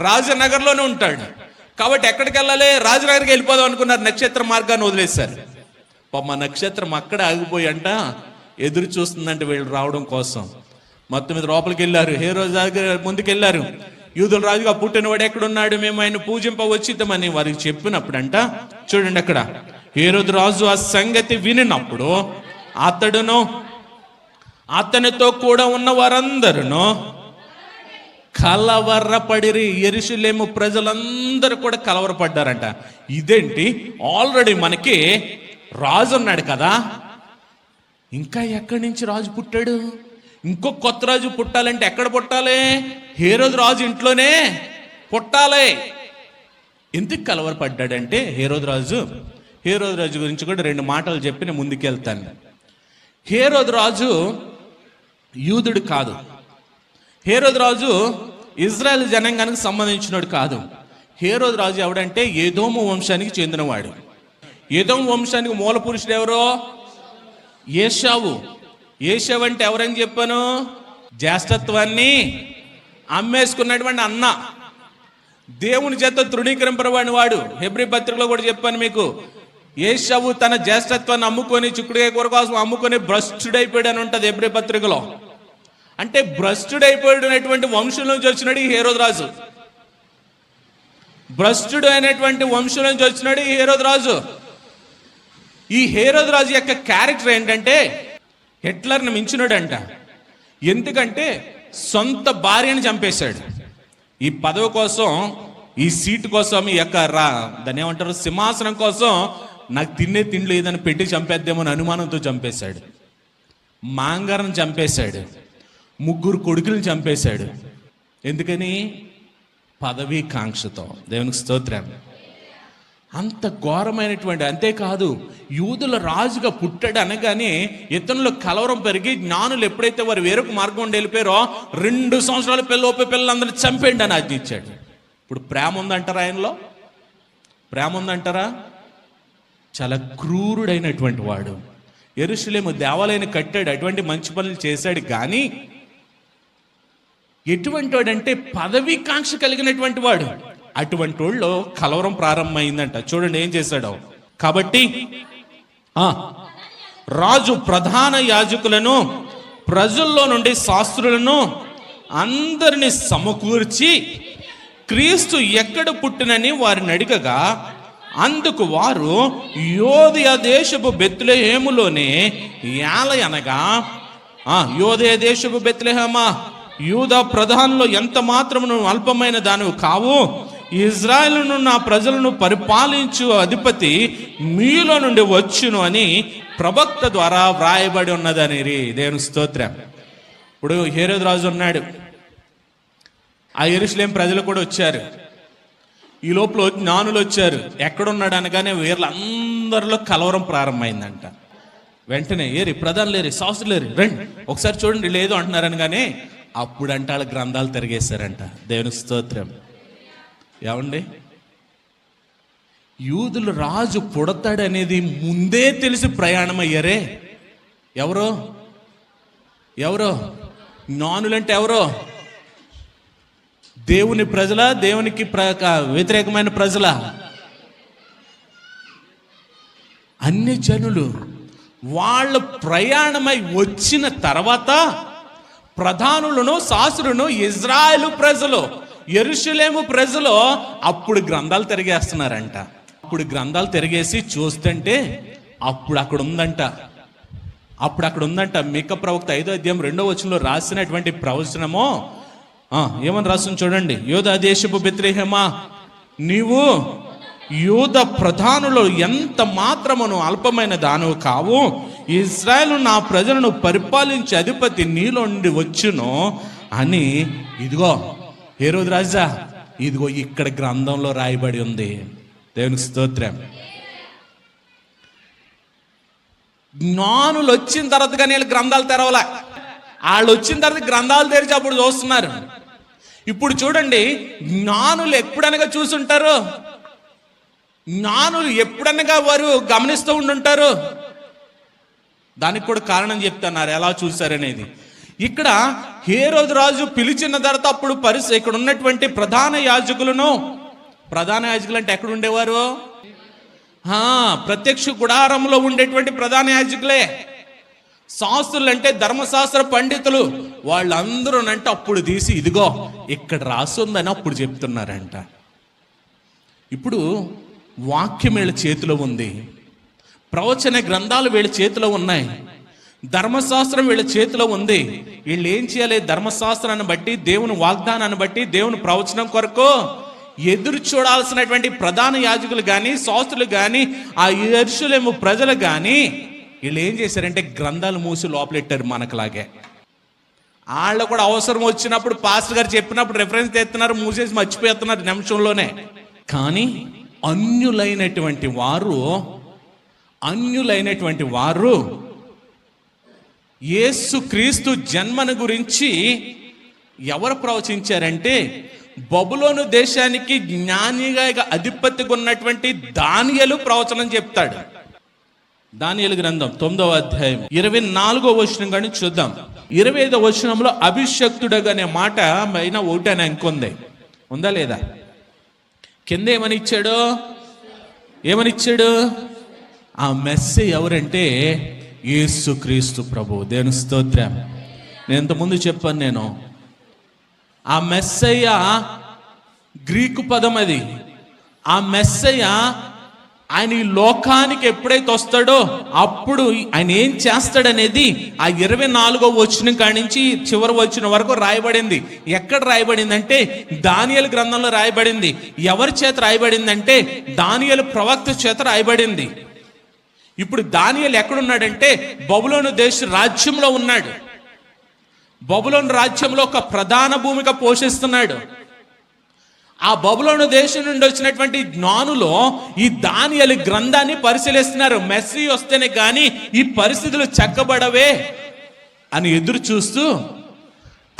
రాజనగర్లోనే ఉంటాడు. కాబట్టి ఎక్కడికి వెళ్ళాలి? రాజనగర్కి వెళ్ళిపోదాం అనుకున్నారు. నక్షత్ర మార్గాన్ని వదిలేశారు. మా నక్షత్రం అక్కడ ఆగిపోయి అంట ఎదురు చూస్తుందంటే వీళ్ళు రావడం కోసం. మొత్తం మీద లోపలికి వెళ్ళారు. హేరోదు దగ్గర ముందుకెళ్ళారు. యూదుల రాజుగా పుట్టినవాడు ఎక్కడున్నాడు? మేము ఆయన పూజింపవచ్చితమని వారికి చెప్పినప్పుడంట చూడండి అక్కడ హేరోదు రాజు ఆ సంగతి వినినప్పుడు అతడును అతనితో కూడా ఉన్న వారందరూ కలవరపడిరి. యెరూషలేము ప్రజలందరూ కూడా కలవరపడ్డారంట. ఇదేంటి, ఆల్రెడీ మనకి రాజు ఉన్నాడు కదా, ఇంకా ఎక్కడి నుంచి రాజు పుట్టాడు? ఇంకో కొత్త రాజు పుట్టాలంటే ఎక్కడ పుట్టాలి? హేరోదు రాజు ఇంట్లోనే పుట్టాలి. ఎందుకు కలవరపడ్డాడంటే హేరోదు రాజు గురించి కూడా 2 మాటలు చెప్పి నేను ముందుకెళ్తాను. హేరోదు రాజు యూదుడు కాదు. హేరోదు రాజు ఇజ్రాయెల్ జనాంగానికి సంబంధించినోడు కాదు. హేరోదు రాజు ఎవడంటే ఏదోము వంశానికి చెందినవాడు. ఏదోము వంశానికి మూల పురుషుడు ఎవరో? ఏషావు అంటే ఎవరని చెప్పాను? జ్యేష్ఠత్వాన్ని అమ్మేసుకున్నటువంటి అన్న, దేవుని చేత తృణీకరింపబడిన వాడు. హెబ్రీ పత్రికలో కూడా చెప్పాను మీకు, ఏషావు తన జ్యేష్ఠత్వాన్ని అమ్ముకొని, చిక్కుడుకాయ కూర కోసం అమ్ముకొని భ్రష్టుడైపోయాడు అని ఉంటుంది హెబ్రీ పత్రికలో. అంటే భ్రష్టుడైపోయినటువంటి వంశం నుంచి వచ్చినాడు ఈ హేరోదు రాజు. భ్రష్టుడు అయినటువంటి వంశం నుంచి వచ్చినాడు ఈ హేరోదు రాజు. ఈ హేరోదు రాజు యొక్క క్యారెక్టర్ ఏంటంటే హిట్లర్ని మించినాడంట. ఎందుకంటే సొంత భార్యని చంపేశాడు. ఈ పదవి కోసం, ఈ సీటు కోసం, ఈ యొక్క దాన్ని ఏమంటారు, సింహాసనం కోసం నాకు తిండి లేదని పెట్టి చంపేద్దామో అని అనుమానంతో చంపేశాడు. మాంగారని చంపేశాడు. 3 కొడుకులను చంపేశాడు. ఎందుకని? పదవీ కాంక్షతో. దేవునికి స్తోత్రం. అంత ఘోరమైనటువంటి, అంతేకాదు యూదుల రాజుగా పుట్టాడు అనగానే ఇతనులో కలవరం పెరిగి జ్ఞానులు ఎప్పుడైతే వారు వేరొక మార్గం ఉండి వెళ్ళిపోయారో 2 సంవత్సరాల పిల్లలందరినీ చంపేయండి అని ఆజ్ఞించాడు. ఇప్పుడు ప్రేమ ఉందంటారా ఆయనలో? ప్రేమ ఉందంటారా? చాలా క్రూరుడైనటువంటి వాడు. యెరూషలేము దేవాలయాన్ని కట్టాడు, అటువంటి మంచి పనులు చేశాడు. కానీ ఎటువంటి వాడంటే పదవీ కాంక్ష కలిగినటువంటి వాడు. అటువంటి వాళ్ళు కలవరం ప్రారంభమైందంట. చూడండి ఏం చేశాడో. కాబట్టి రాజు ప్రధాన యాజకులను, ప్రజల్లో నుండి శాస్త్రులను అందరిని సమకూర్చి క్రీస్తు ఎక్కడ పుట్టినని వారిని అడిగగా, అందుకు వారు యోదయ దేశపు బెత్లెహేములోనే అనగా, యోదయ దేశపు బెత్లెహేమా, యూదా ప్రధానంలో ఎంత మాత్రము అల్పమైన దానివి కావు, ఇజ్రాయేలును నా ప్రజలను పరిపాలించు అధిపతి మీలో నుండి వచ్చును అని ప్రవక్త ద్వారా వ్రాయబడి ఉన్నదని. దేవుని స్తోత్రం. ఇప్పుడు హేరోదు రాజు ఉన్నాడు, ఆ యెరూషలేం ప్రజలు కూడా వచ్చారు. ఈ లోపల జ్ఞానులు వచ్చారు. ఎక్కడున్నాడు అనగానే వీళ్ళందరిలో కలవరం ప్రారంభమైందంట. వెంటనే ప్రధానులు లేరు, శాస్త్రులు లేరు, రండి ఒకసారి చూడండి లేదు అంటున్నారని. కానీ అప్పుడంటే వాళ్ళ గ్రంథాలు తిరిగేశారంట. దేవుని స్తోత్రం. ఏమండి, యూదులు రాజు పుడతాడనేది ముందే తెలిసి ప్రయాణం అయ్యారే. ఎవరో జ్ఞానులంటే ఎవరో? దేవుని ప్రజల, దేవునికి వ్యతిరేకమైన ప్రజల, అన్ని జనులు. వాళ్ళ ప్రయాణమై వచ్చిన తర్వాత ప్రధానులను, శాస్త్రులను, ఇజ్రాయేలు ప్రజలు, యెరూషలేము ప్రజలు అప్పుడు గ్రంథాలు తిరిగేస్తున్నారంట. అప్పుడు గ్రంథాలు తిరిగేసి చూస్తుంటే అప్పుడు అక్కడ ఉందంట మీకా ప్రవక్త 5వ అధ్యాయం 2వ వచనంలో రాసినటువంటి ప్రవచనము. ఏమని రాస్తుంది చూడండి. యూదా దేశపు బెత్లెహేమా, నీవు యూద ప్రధానులు ఎంత మాత్రమును అల్పమైన దానవు కావు, ఇశ్రాయేలు నా ప్రజలను పరిపాలించే అధిపతి నీలో నుండి వచ్చును అని. ఇదిగో హేరోదు రాజా, ఇదిగో ఇక్కడ గ్రంథంలో రాయబడి ఉంది. దేవునికి స్తోత్రం. జ్ఞానులు వచ్చిన తర్వాత కానీ వీళ్ళు గ్రంథాలు తెరవలే. వాళ్ళు వచ్చిన తర్వాత గ్రంథాలు తెరిచి అప్పుడు చూస్తున్నారు. ఇప్పుడు చూడండి, జ్ఞానులు ఎప్పుడనగా చూసుంటారు, జ్ఞానులు ఎప్పుడనగా వారు గమనిస్తూ ఉండుంటారు. దానికి కూడా కారణం చెప్తున్నారు ఎలా చూశారనేది. ఇక్కడ హేరోదు రాజు పిలిచిన తర్వాత అప్పుడు ఇక్కడ ఉన్నటువంటి ప్రధాన యాజకులు అంటే ఎక్కడ ఉండేవారు? ప్రత్యక్ష గుడారంలో ఉండేటువంటి ప్రధాన యాజకులే. శాస్త్రులు అంటే ధర్మశాస్త్ర పండితులు, వాళ్ళందరూ అంటే అప్పుడు తీసి ఇదిగో ఇక్కడ రాసుందని అప్పుడు చెప్తున్నారంట. ఇప్పుడు వాక్యం వీళ్ళ చేతిలో ఉంది, ప్రవచన గ్రంథాలు వీళ్ళ చేతిలో ఉన్నాయి, ధర్మశాస్త్రం వీళ్ళ చేతిలో ఉంది. వీళ్ళు ఏం చేయాలి? ధర్మశాస్త్రాన్ని బట్టి, దేవుని వాగ్దానాన్ని బట్టి, దేవుని ప్రవచనం కొరకు ఎదురు చూడాల్సినటువంటి ప్రధాన యాజకులు కానీ, శాస్త్రులు కానీ, ఆ యెరూషలేము ప్రజలు కానీ వీళ్ళు ఏం చేశారంటే గ్రంథాలు మూసి లోపలెట్టారు. మనకులాగే వాళ్ళు కూడా అవసరం వచ్చినప్పుడు పాస్టర్ గారు చెప్పినప్పుడు రెఫరెన్స్ తెస్తున్నారు, మూసేసి మర్చిపోతున్నారు నిమిషంలోనే. కానీ అన్యులైనటువంటి వారు యేసు క్రీస్తు జన్మను గురించి ఎవరు ప్రవచించారంటే, బబులోను దేశానికి జ్ఞానిగా అధిపతిగా ఉన్నటువంటి దానియేలు ప్రవచనం చెప్తాడు. దానియేలు గ్రంథం 9వ అధ్యాయం 24వ వచనం కానీ చూద్దాం. 25వ వచనంలో అభిషక్తుడగా అనే మాట పైన ఒకటనే ఇంకొంది, ఉందా లేదా? కింద ఏమని ఇచ్చాడు? ఆ మెస్సయ్య ఎవరంటే యేసుక్రీస్తు ప్రభు. దేవుని స్తోత్రం. నేను ఇంతకుముందు చెప్పాను, ఆ మెస్సయ్య గ్రీకు పదం అది. ఆ మెస్సయ్య ఆయన ఈ లోకానికి ఎప్పుడైతే వస్తాడో అప్పుడు ఆయన ఏం చేస్తాడనేది ఆ 24వ వచనం కాడి నుంచి చివరి వచనం వరకు రాయబడింది. ఎక్కడ రాయబడింది అంటే దానియేలు గ్రంథంలో రాయబడింది. ఎవరి చేత రాయబడిందంటే దానియేలు ప్రవక్త చేత రాయబడింది. ఇప్పుడు దానియేలు ఎక్కడున్నాడంటే బబులోను దేశ రాజ్యంలో ఉన్నాడు. బబులోను రాజ్యంలో ఒక ప్రధాన భూమిక పోషిస్తున్నాడు. ఆ బబులోను దేశం నుండి వచ్చినటువంటి జ్ఞానులు ఈ దానియేలు గ్రంథాన్ని పరిశీలిస్తున్నారు. మెస్సీ వస్తేనే కానీ ఈ పరిస్థితులు చక్కబడవే అని ఎదురు చూస్తూ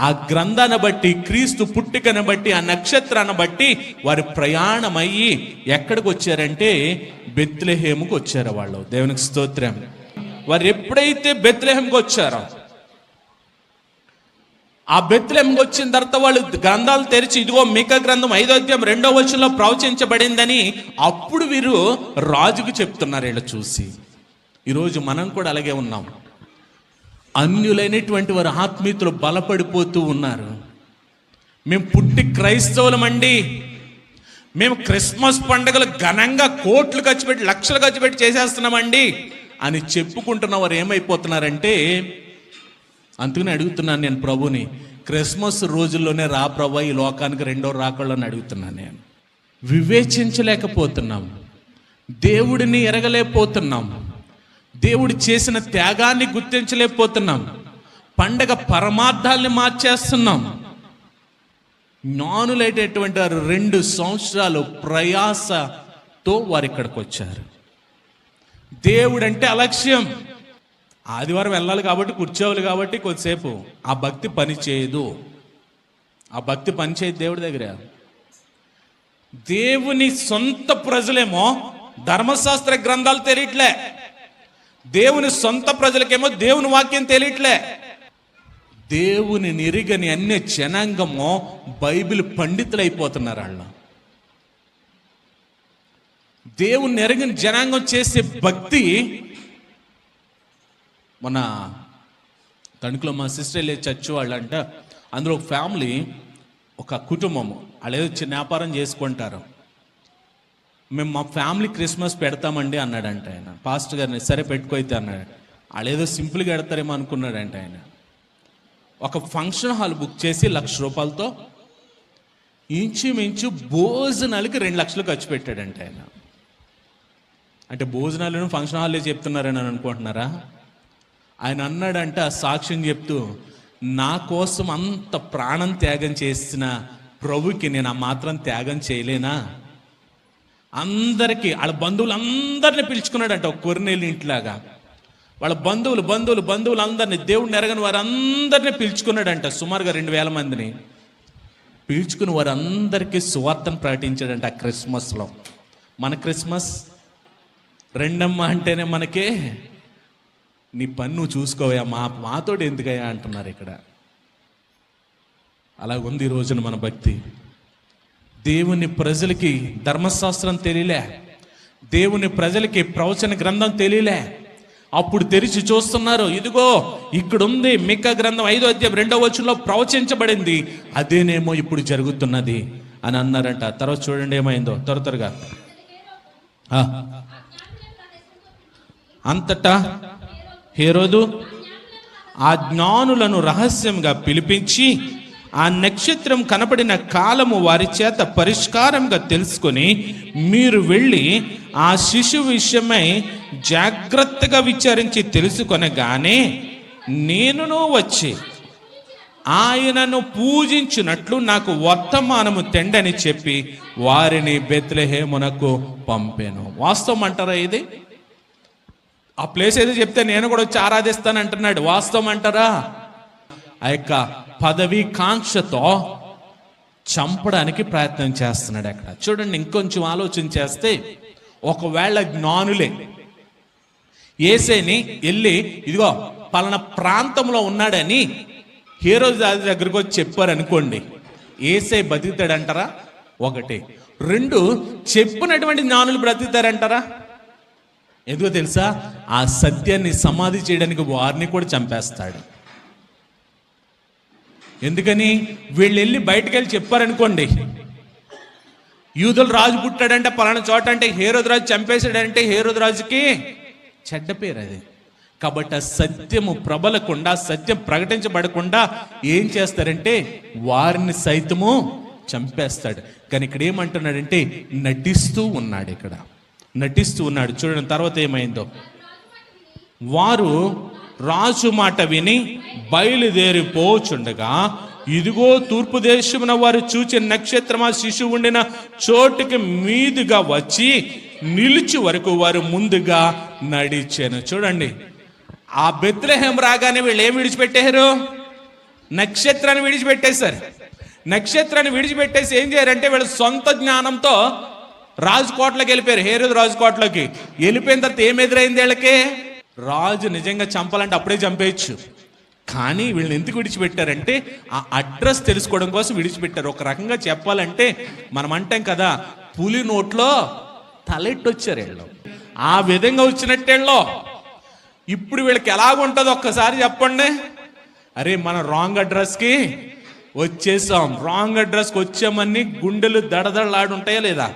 ఆ గ్రంథాన్ని బట్టి, క్రీస్తు పుట్టికను బట్టి, ఆ నక్షత్రాన్ని బట్టి వారి ప్రయాణమయ్యి ఎక్కడికి వచ్చారంటే బెత్లెహేముకు వచ్చారు వాళ్ళు. దేవునికి స్తోత్రం. వారు ఎప్పుడైతే బెత్లెహేముకు వచ్చారో, ఆ బెత్లెహేముకు వచ్చిన తర్వాత వాళ్ళు గ్రంథాలు తెరిచి ఇదిగో మీకా గ్రంథం 5వ అధ్యాయం 2వ వచనంలో ప్రవచించబడిందని అప్పుడు వీరు రాజుకు చెప్తున్నారు. వీళ్ళు చూసి ఈరోజు మనం కూడా అలాగే ఉన్నాం. అన్యులైనటువంటి వారు ఆత్మీయులు బలపడిపోతూ ఉన్నారు. మేము పుట్టి క్రైస్తవులమండి, మేము క్రిస్మస్ పండుగలు ఘనంగా కోట్లు ఖర్చు పెట్టి, లక్షలు ఖర్చు పెట్టి చేసేస్తున్నామండి అని చెప్పుకుంటున్న వారు ఏమైపోతున్నారంటే, అందుకని అడుగుతున్నాను నేను ప్రభుని, క్రిస్మస్ రోజుల్లోనే రా ప్రభు ఈ లోకానికి రెండో రాకళ్ళని అడుగుతున్నాను నేను. వివేచించలేకపోతున్నాం, దేవుడిని ఎరగలేకపోతున్నాం, దేవుడు చేసిన త్యాగాన్ని గుర్తించలేకపోతున్నాం, పండగ పరమార్థాలని మార్చేస్తున్నాం. జ్ఞానులైనటువంటి వారు 2 సంవత్సరాలు ప్రయాసతో వారు ఇక్కడికి వచ్చారు. దేవుడంటే అలక్ష్యం. ఆదివారం వెళ్ళాలి కాబట్టి, కూర్చోవాలి కాబట్టి కొద్దిసేపు ఆ భక్తి పని చేయదు. ఆ భక్తి పని చేయదు దేవుడి దగ్గర. దేవుని సొంత ప్రజలేమో ధర్మశాస్త్ర గ్రంథాలు తెలియట్లే, దేవుని సొంత ప్రజలకేమో దేవుని వాక్యం తెలియట్లే. దేవుని నిరిగని అన్య జనాంగమో బైబిల్ పండితులు అయిపోతున్నారు. వాళ్ళు దేవుని ఎరగని జనాంగం చేసే భక్తి. మన తణుకులో మా సిస్టర్ వెళ్ళే చర్చ్ వాళ్ళు అంట, అందులో ఒక ఫ్యామిలీ, ఒక కుటుంబము, వాళ్ళు ఏదో చిన్న వ్యాపారం చేసుకుంటారు. మేము మా ఫ్యామిలీ క్రిస్మస్ పెడతామండి అన్నాడంట ఆయన. పాస్టర్ గారిని సరే పెట్టుకోయితే అన్నాడు. వాళ్ళు ఏదో సింపుల్గా పెడతారేమో అనుకున్నాడంట ఆయన. ఒక ఫంక్షన్ హాల్ బుక్ చేసి 1,00,000 రూపాయలతో ఇంచుమించు భోజనాలకి 2 లక్షలు ఖర్చు పెట్టాడంట ఆయన. అంటే భోజనాలను ఫంక్షన్ హాల్లో చెప్తున్నారని అనుకుంటున్నారా? ఆయన అన్నాడంట సాక్ష్యం చెప్తూ, నా కోసం అంత ప్రాణం త్యాగం చేసిన ప్రభుకి నేను ఆ మాత్రం త్యాగం చేయలేనా? అందరికీ వాళ్ళ బంధువులందరినీ పిలుచుకున్నాడంట, ఒక కొర్నేలు ఇంట్లాగా. వాళ్ళ బంధువులు అందరినీ, దేవుడిని ఎరగని వారందరినీ పిలుచుకున్నాడంట. సుమారుగా 2,000 మందిని పిలుచుకుని వారందరికీ సువార్తను ప్రకటించాడంట ఆ క్రిస్మస్లో. మన క్రిస్మస్ రెండమ్మ అంటేనే మనకే నీ పని నువ్వు చూసుకోవా, మాతోటి ఎందుకయ్యా అంటున్నారు ఇక్కడ. అలాగుంది ఈ రోజున మన భక్తి. దేవుని ప్రజలకి ధర్మశాస్త్రం తెలియలే, దేవుని ప్రజలకి ప్రవచన గ్రంథం తెలియలే. అప్పుడు తెరిచి చూస్తున్నారు, ఇదిగో ఇక్కడ ఉంది మీకా గ్రంథం 5వ అధ్యాయం 2వ వచనంలో ప్రవచించబడింది, అదేనేమో ఇప్పుడు జరుగుతున్నది అని అన్నారంట. తర్వాత చూడండి ఏమైందో త్వరగా. అంతటా హేరోదు ఆ జ్ఞానులను రహస్యంగా పిలిపించి ఆ నక్షత్రం కనపడిన కాలము వారి చేత పరిష్కారంగా తెలుసుకొని, మీరు వెళ్ళి ఆ శిశువు విషయమై జాగ్రత్తగా విచారించి తెలుసుకొనగానే నేనును వచ్చి ఆయనను పూజించినట్లు నాకు వర్తమానము తెండని చెప్పి వారిని బెత్లెహేమునకు పంపాను. వాస్తవం అంటారా ఇది? ఆ ప్లేస్ ఏదో చెప్తే నేను కూడా వచ్చి ఆరాధిస్తాను అంటున్నాడు. వాస్తవం అంటారా? ఆ యొక్క పదవి కాంక్షతో చంపడానికి ప్రయత్నం చేస్తున్నాడు అక్కడ. చూడండి, ఇంకొంచెం ఆలోచన చేస్తే, ఒకవేళ జ్ఞానులే యేసేని వెళ్ళి ఇదిగో పలానా ప్రాంతంలో ఉన్నాడని హేరోదు రాజు దగ్గరకు వచ్చి చెప్పారనుకోండి, యేసే బతుకుతాడంటారా? ఒకటి. రెండు, చెప్పినటువంటి జ్ఞానులు బ్రతుకుతారంటారా? ఎందుకో తెలుసా? ఆ సత్యాన్ని సమాధి చేయడానికి వారిని కూడా చంపేస్తాడు. ఎందుకని? వీళ్ళు వెళ్ళి బయటకు వెళ్ళి చెప్పారనుకోండి, యూదుల రాజు పుట్టాడంటే పలానా చోట అంటే హేరోదు రాజు చంపేశాడంటే హేరోదు రాజుకి చెడ్డ పేరు అది. కాబట్టి ఆ సత్యము ప్రబలకుండా, సత్యం ప్రకటించబడకుండా ఏం చేస్తారంటే వారిని సైతము చంపేస్తాడు. కానీ ఇక్కడ ఏమంటున్నాడంటే నటిస్తూ ఉన్నాడు. ఇక్కడ నటిస్తూ ఉన్నాడు. చూడండి తర్వాత ఏమైందో. వారు రాజు మాట విని బయలుదేరిపోచుండగా, ఇదిగో తూర్పు దేశమున వారు చూచిన నక్షత్రమా శిశువు ఉండిన చోటుకి మీదుగా వచ్చి నిలిచి వరకు వారు ముందుగా నడిచాను. చూడండి, ఆ బెత్లెహేం రాగానే వీళ్ళు ఏం విడిచిపెట్టారు? నక్షత్రాన్ని విడిచిపెట్టేశారు. నక్షత్రాన్ని విడిచిపెట్టేసి ఏం చేయారంటే వీళ్ళ సొంత జ్ఞానంతో రాజుకోటలోకి వెళ్ళిపోయారు. హేరోదు రాజుకోటలోకి వెళ్ళిపోయిన తర్వాత ఏం ఎదురైంది వీళ్ళకి? రాజు నిజంగా చంపాలంటే అప్పుడే చంపేయచ్చు, కానీ వీళ్ళని ఎందుకు విడిచిపెట్టారంటే ఆ అడ్రస్ తెలుసుకోవడం కోసం విడిచిపెట్టారు. ఒక రకంగా చెప్పాలంటే మనం అంటాం కదా, పులి నోట్లో తలెట్టొచ్చారు వీళ్ళు. ఆ విధంగా వచ్చినట్టేళ్ళో ఇప్పుడు వీళ్ళకి ఎలాగుంటుందో ఒక్కసారి చెప్పండి. అరే మన రాంగ్ అడ్రస్కి వచ్చేసాం, రాంగ్ అడ్రస్కి వచ్చామని గుండెలు దడదడలాడుంటాయా లేదా?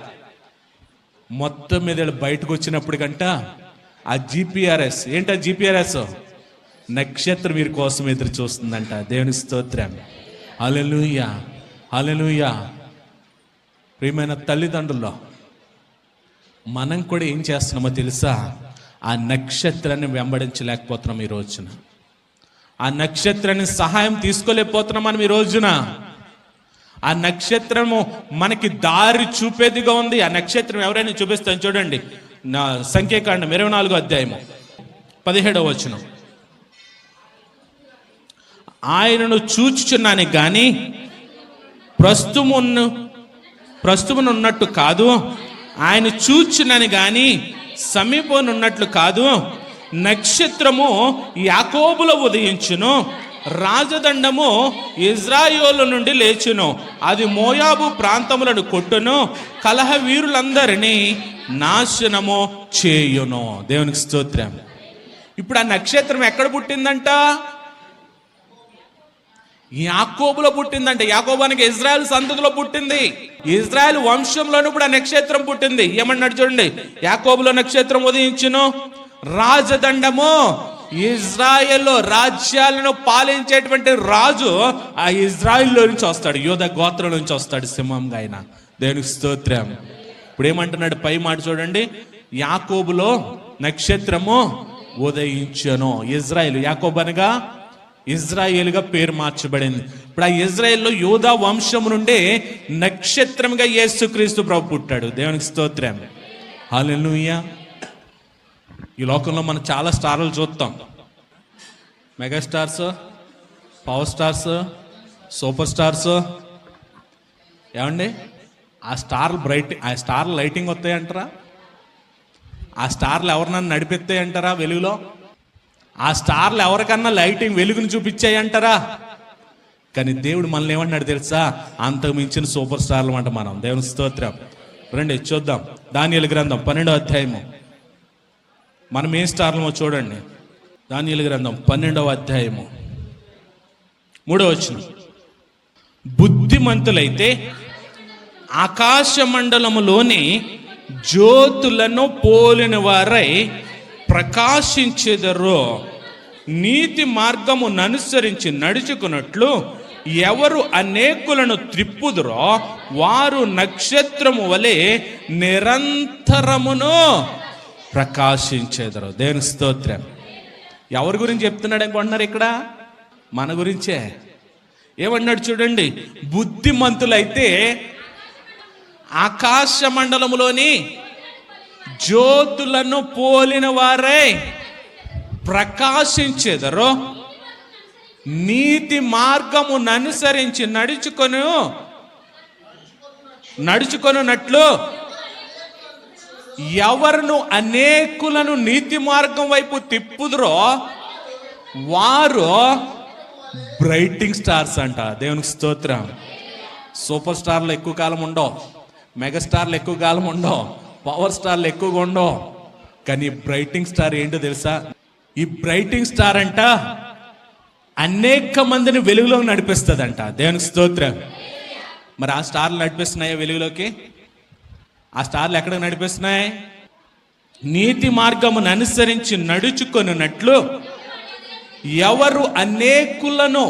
మొత్తం మీద బయటకు వచ్చినప్పుడు కంట ఆ జిపిఆర్ఎస్ ఏంటా? జిపిఆర్ఎస్ నక్షత్రం వీరి కోసం ఎదురు చూస్తుందంట. దేవుని స్తోత్రం. హల్లెలూయా, హల్లెలూయా. ప్రియమైన తల్లిదండ్రుల్లో మనం కూడా ఏం చేస్తున్నామో తెలుసా? ఆ నక్షత్రాన్ని వెంబడించలేకపోతున్నాం ఈ రోజున. ఆ నక్షత్రాన్ని సహాయం తీసుకోలేకపోతున్నాం మనం ఈ రోజున. ఆ నక్షత్రము మనకి దారి చూపేదిగా ఉంది. ఆ నక్షత్రం ఎవరైనా చూపిస్తాను చూడండి. నా సంఖ్యాకాండం 24వ అధ్యాయము 17వ వచనం. ఆయనను చూచుచున్నాను గాని ప్రస్తుమున్నట్టు కాదు, ఆయన చూచున్నాను గాని సమీపమున్నట్లు కాదు. నక్షత్రము యాకోబులో ఉదయించును, రాజదండము ఇజ్రాయేలు నుండి లేచును, అది మోయాబు ప్రాంతములను కొట్టును, కలహ వీరులందరినీ నాశనము చేయును. దేవునికి స్తోత్రం. ఇప్పుడు ఆ నక్షత్రం ఎక్కడ పుట్టిందంట? యాకోబులో పుట్టిందంట. యాకోబు అనగా ఇజ్రాయెల్ సంతతిలో పుట్టింది. ఇజ్రాయెల్ వంశంలోనూ ఇప్పుడు ఆ నక్షత్రం పుట్టింది. ఏమన్నాడు చూడండి, యాకోబులో నక్షత్రం ఉదయించును, రాజదండము ఇజ్రాయెల్లో రాజ్యాలను పాలించేటువంటి రాజు ఆ ఇజ్రాయెల్లో నుంచి వస్తాడు, యోధ గోత్రం నుంచి వస్తాడు సింహంగా ఆయన. దేవునికి స్తోత్రం. ఇప్పుడు ఏమంటున్నాడు పై మాట చూడండి, యాకోబులో నక్షత్రము ఉదయించును. ఇజ్రాయెల్, యాకోబు అనగా ఇజ్రాయేలుగా పేరు మార్చబడింది. ఇప్పుడు ఆ ఇజ్రాయేల్లో యోధా వంశం నుండే నక్షత్రంగా యేసుక్రీస్తు ప్రభు పుట్టాడు. దేవునికి స్తోత్రం. హల్లెలూయా. ఈ లోకంలో మనం చాలా స్టార్లు చూస్తాం. Megastars, power stars, super stars. ఏమండి ఆ స్టార్లు లైటింగ్ వస్తాయంటారా? ఆ స్టార్లు ఎవరినన్నా నడిపిస్తాయంటారా వెలుగులో? ఆ స్టార్లు ఎవరికన్నా లైటింగ్ వెలుగును చూపించాయంటారా? కానీ దేవుడు మనల్ని ఏమన్నాడు తెలుసా? అంతకు మించిన సూపర్ స్టార్లు అంట మనం. దేవుని స్తోత్రం. రండి చూద్దాం. దానియేలు గ్రంథం 12వ అధ్యాయము. మనం ఏ స్టార్లమో చూడండి. దానియేలు గ్రంథం 12వ అధ్యాయము 3వ వచనం. బుద్ధిమంతులైతే ఆకాశ మండలములోని జ్యోతులను పోలిన వారై ప్రకాశించెదరు. నీతి మార్గమును అనుసరించి నడుచుకున్నట్లు ఎవరు అనేకులను త్రిప్పుదురో వారు నక్షత్రము వలె నిరంతరమును ప్రకాశించెదరు. దేవుని స్తోత్రం. ఎవరి గురించి చెప్తున్నాడు అనుకుంటున్నారు? ఇక్కడ మన గురించే. ఏమన్నాడు చూడండి, బుద్ధిమంతులైతే ఆకాశ మండలములోని జ్యోతులను పోలిన వారై ప్రకాశించెదరు. నీతి మార్గమును అనుసరించి నడుచుకొనున్నట్లు ఎవరును అనేకులను నీతి మార్గం వైపు తిప్పుదురో వారు బ్రైటింగ్ స్టార్స్ అంట. దేవునికి స్తోత్రం. సూపర్ స్టార్లు ఎక్కువ కాలం ఉండవు, మెగాస్టార్లు ఎక్కువ కాలం ఉండవు, పవర్ స్టార్లు ఎక్కువగా ఉండవు. కానీ బ్రైటింగ్ స్టార్ ఏంటో తెలుసా? ఈ బ్రైటింగ్ స్టార్ అంట అనేక మందిని వెలుగులోకి నడిపిస్తుందంట. దేవునికి స్తోత్రం. మరి ఆ స్టార్లు నడిపిస్తున్నాయా వెలుగులోకి? ఆ స్టార్లు ఎక్కడికి నడిపిస్తున్నాయి? నీతి మార్గమును అనుసరించి నడుచుకొనున్నట్లు ఎవరు అనేకులను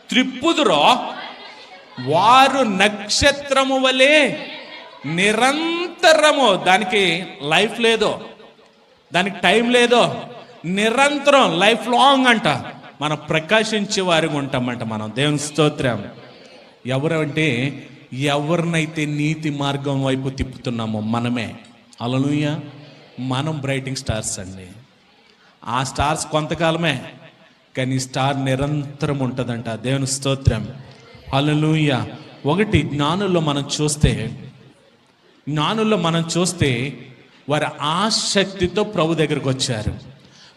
త్రిప్పుదురో వారు నక్షత్రము వలె నిరంతరము, దానికి లైఫ్ లేదో, దానికి టైం లేదో, నిరంతరం లైఫ్ లాంగ్ అంట మనం ప్రకాశించే వారిగా ఉంటామంట మనం. దేవుని స్తోత్రం. ఎవరంటే ఎవరినైతే నీతి మార్గం వైపు తిప్పుతున్నామో మనమే. హల్లెలూయా. మనం బ్రైటింగ్ స్టార్స్ అండి. ఆ స్టార్స్ కొంతకాలమే, కానీ స్టార్ నిరంతరం ఉంటుందంట. దేవుని స్తోత్రం. హల్లెలూయా. ఒకటి జ్ఞానుల్లో మనం చూస్తే వారి ఆసక్తితో ప్రభు దగ్గరకు వచ్చారు.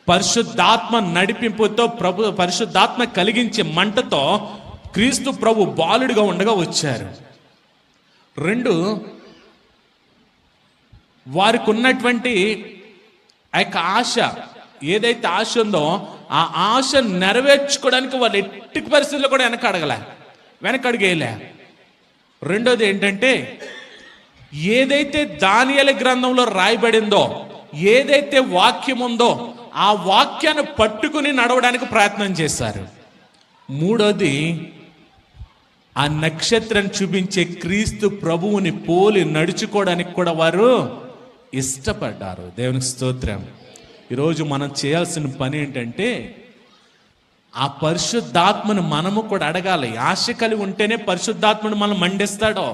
పరిశుద్ధాత్మ నడిపింపుతో పరిశుద్ధాత్మ కలిగించే మంటతో క్రీస్తు ప్రభు బాలుడిగా ఉండగా వచ్చారు. 2, వారికి ఉన్నటువంటి ఆ యొక్క ఆశ, ఏదైతే ఆశ ఉందో ఆ ఆశ నెరవేర్చుకోవడానికి వాళ్ళు ఎట్టి పరిస్థితుల్లో కూడా వెనకడుగేయలే. 2వది ఏంటంటే, ఏదైతే దానియేలు గ్రంథంలో రాయబడిందో, ఏదైతే వాక్యం ఉందో ఆ వాక్యాన్ని పట్టుకుని నడవడానికి ప్రయత్నం చేశారు. 3వది, ఆ నక్షత్రం చూపించే క్రీస్తు ప్రభువుని పోలి నడుచుకోవడానికి కూడా వారు ఇష్టపడ్డారు. దేవునికి స్తోత్రం. ఈరోజు మనం చేయాల్సిన పని ఏంటంటే, ఆ పరిశుద్ధాత్మను మనము కూడా అడగాలి. ఆశ కలిగి ఉంటేనే పరిశుద్ధాత్మను మనం మండిస్తాడో.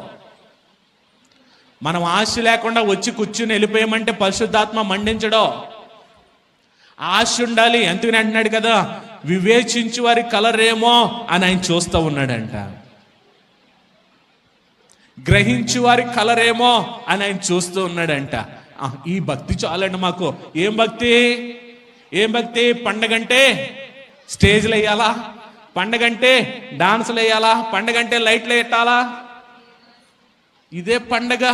మనం ఆశ లేకుండా వచ్చి కూర్చుని వెళ్ళిపోయామంటే పరిశుద్ధాత్మ మండించడో. ఆశ ఉండాలి. ఎందుకని అంటున్నాడు కదా, వివేచించి వారి కలరేమో అని ఆయన చూస్తూ ఉన్నాడంట. గ్రహించి వారి కలరేమో అని ఆయన చూస్తూ ఉన్నాడంట. ఈ భక్తి చాలండి మాకు. ఏం భక్తి? పండగంటే స్టేజ్లు వేయాలా, పండగంటే డాన్సులు వేయాలా, పండగంటే లైట్లు పెట్టాలా, ఇదే పండగ.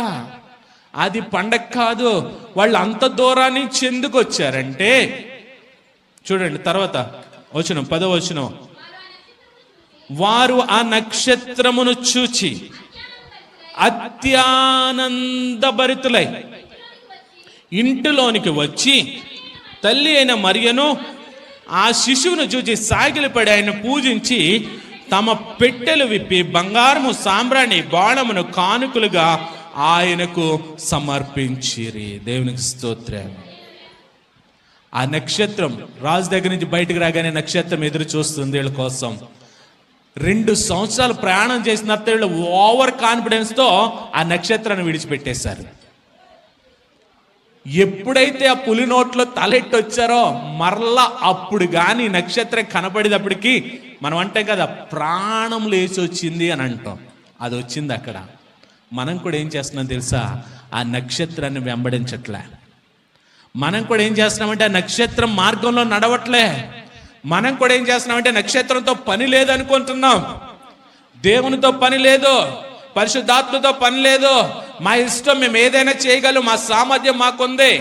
అది పండగ కాదు. వాళ్ళు అంత దూరాన్ని నుంచి ఎందుకు వచ్చారంటే, చూడండి తర్వాత వచనం, 10వ వచనం, వారు ఆ నక్షత్రమును చూచి అత్యానందభరితులై ఇంటిలోనికి వచ్చి తల్లి అయిన మరియను ఆ శిశువును చూచి సాగిలపడి ఆయన పూజించి తమ పెట్టెలు విప్పి బంగారము, సాంబ్రాణి, బాణమును కానుకలుగా ఆయనకు సమర్పించిరి. దేవునికి స్తోత్రం. ఆ నక్షత్రం రాజు దగ్గర నుంచి బయటకు రాగానే నక్షత్రం ఎదురు చూస్తుంది వీళ్ళ కోసం. 2 సంవత్సరాలు ప్రయాణం చేసిన తర్వాత వీళ్ళు ఓవర్ కాన్ఫిడెన్స్తో ఆ నక్షత్రాన్ని విడిచిపెట్టేశారు. ఎప్పుడైతే ఆ పులి నోట్లో తలెట్టి వచ్చారో మరలా అప్పుడు కానీ నక్షత్రం కనపడేటప్పటికి మనం అంటాం కదా, ప్రాణం లేచి వచ్చింది అని అంటాం. అది వచ్చింది అక్కడ. మనం కూడా ఏం చేస్తున్నాం తెలుసా? ఆ నక్షత్రాన్ని వెంబడించట్లే. మనం కూడా ఏం చేస్తున్నామంటే ఆ నక్షత్రం మార్గంలో నడవట్లే. మనం కూడా ఏం చేస్తున్నామంటే నక్షత్రంతో పని లేదనుకుంటున్నాం. దేవునితో పని లేదు, పరిశుద్ధాత్మతో పని లేదు. మా ఇష్టం, మేము ఏదైనా చేయగలం, మా సామర్థ్యం మాకుంది,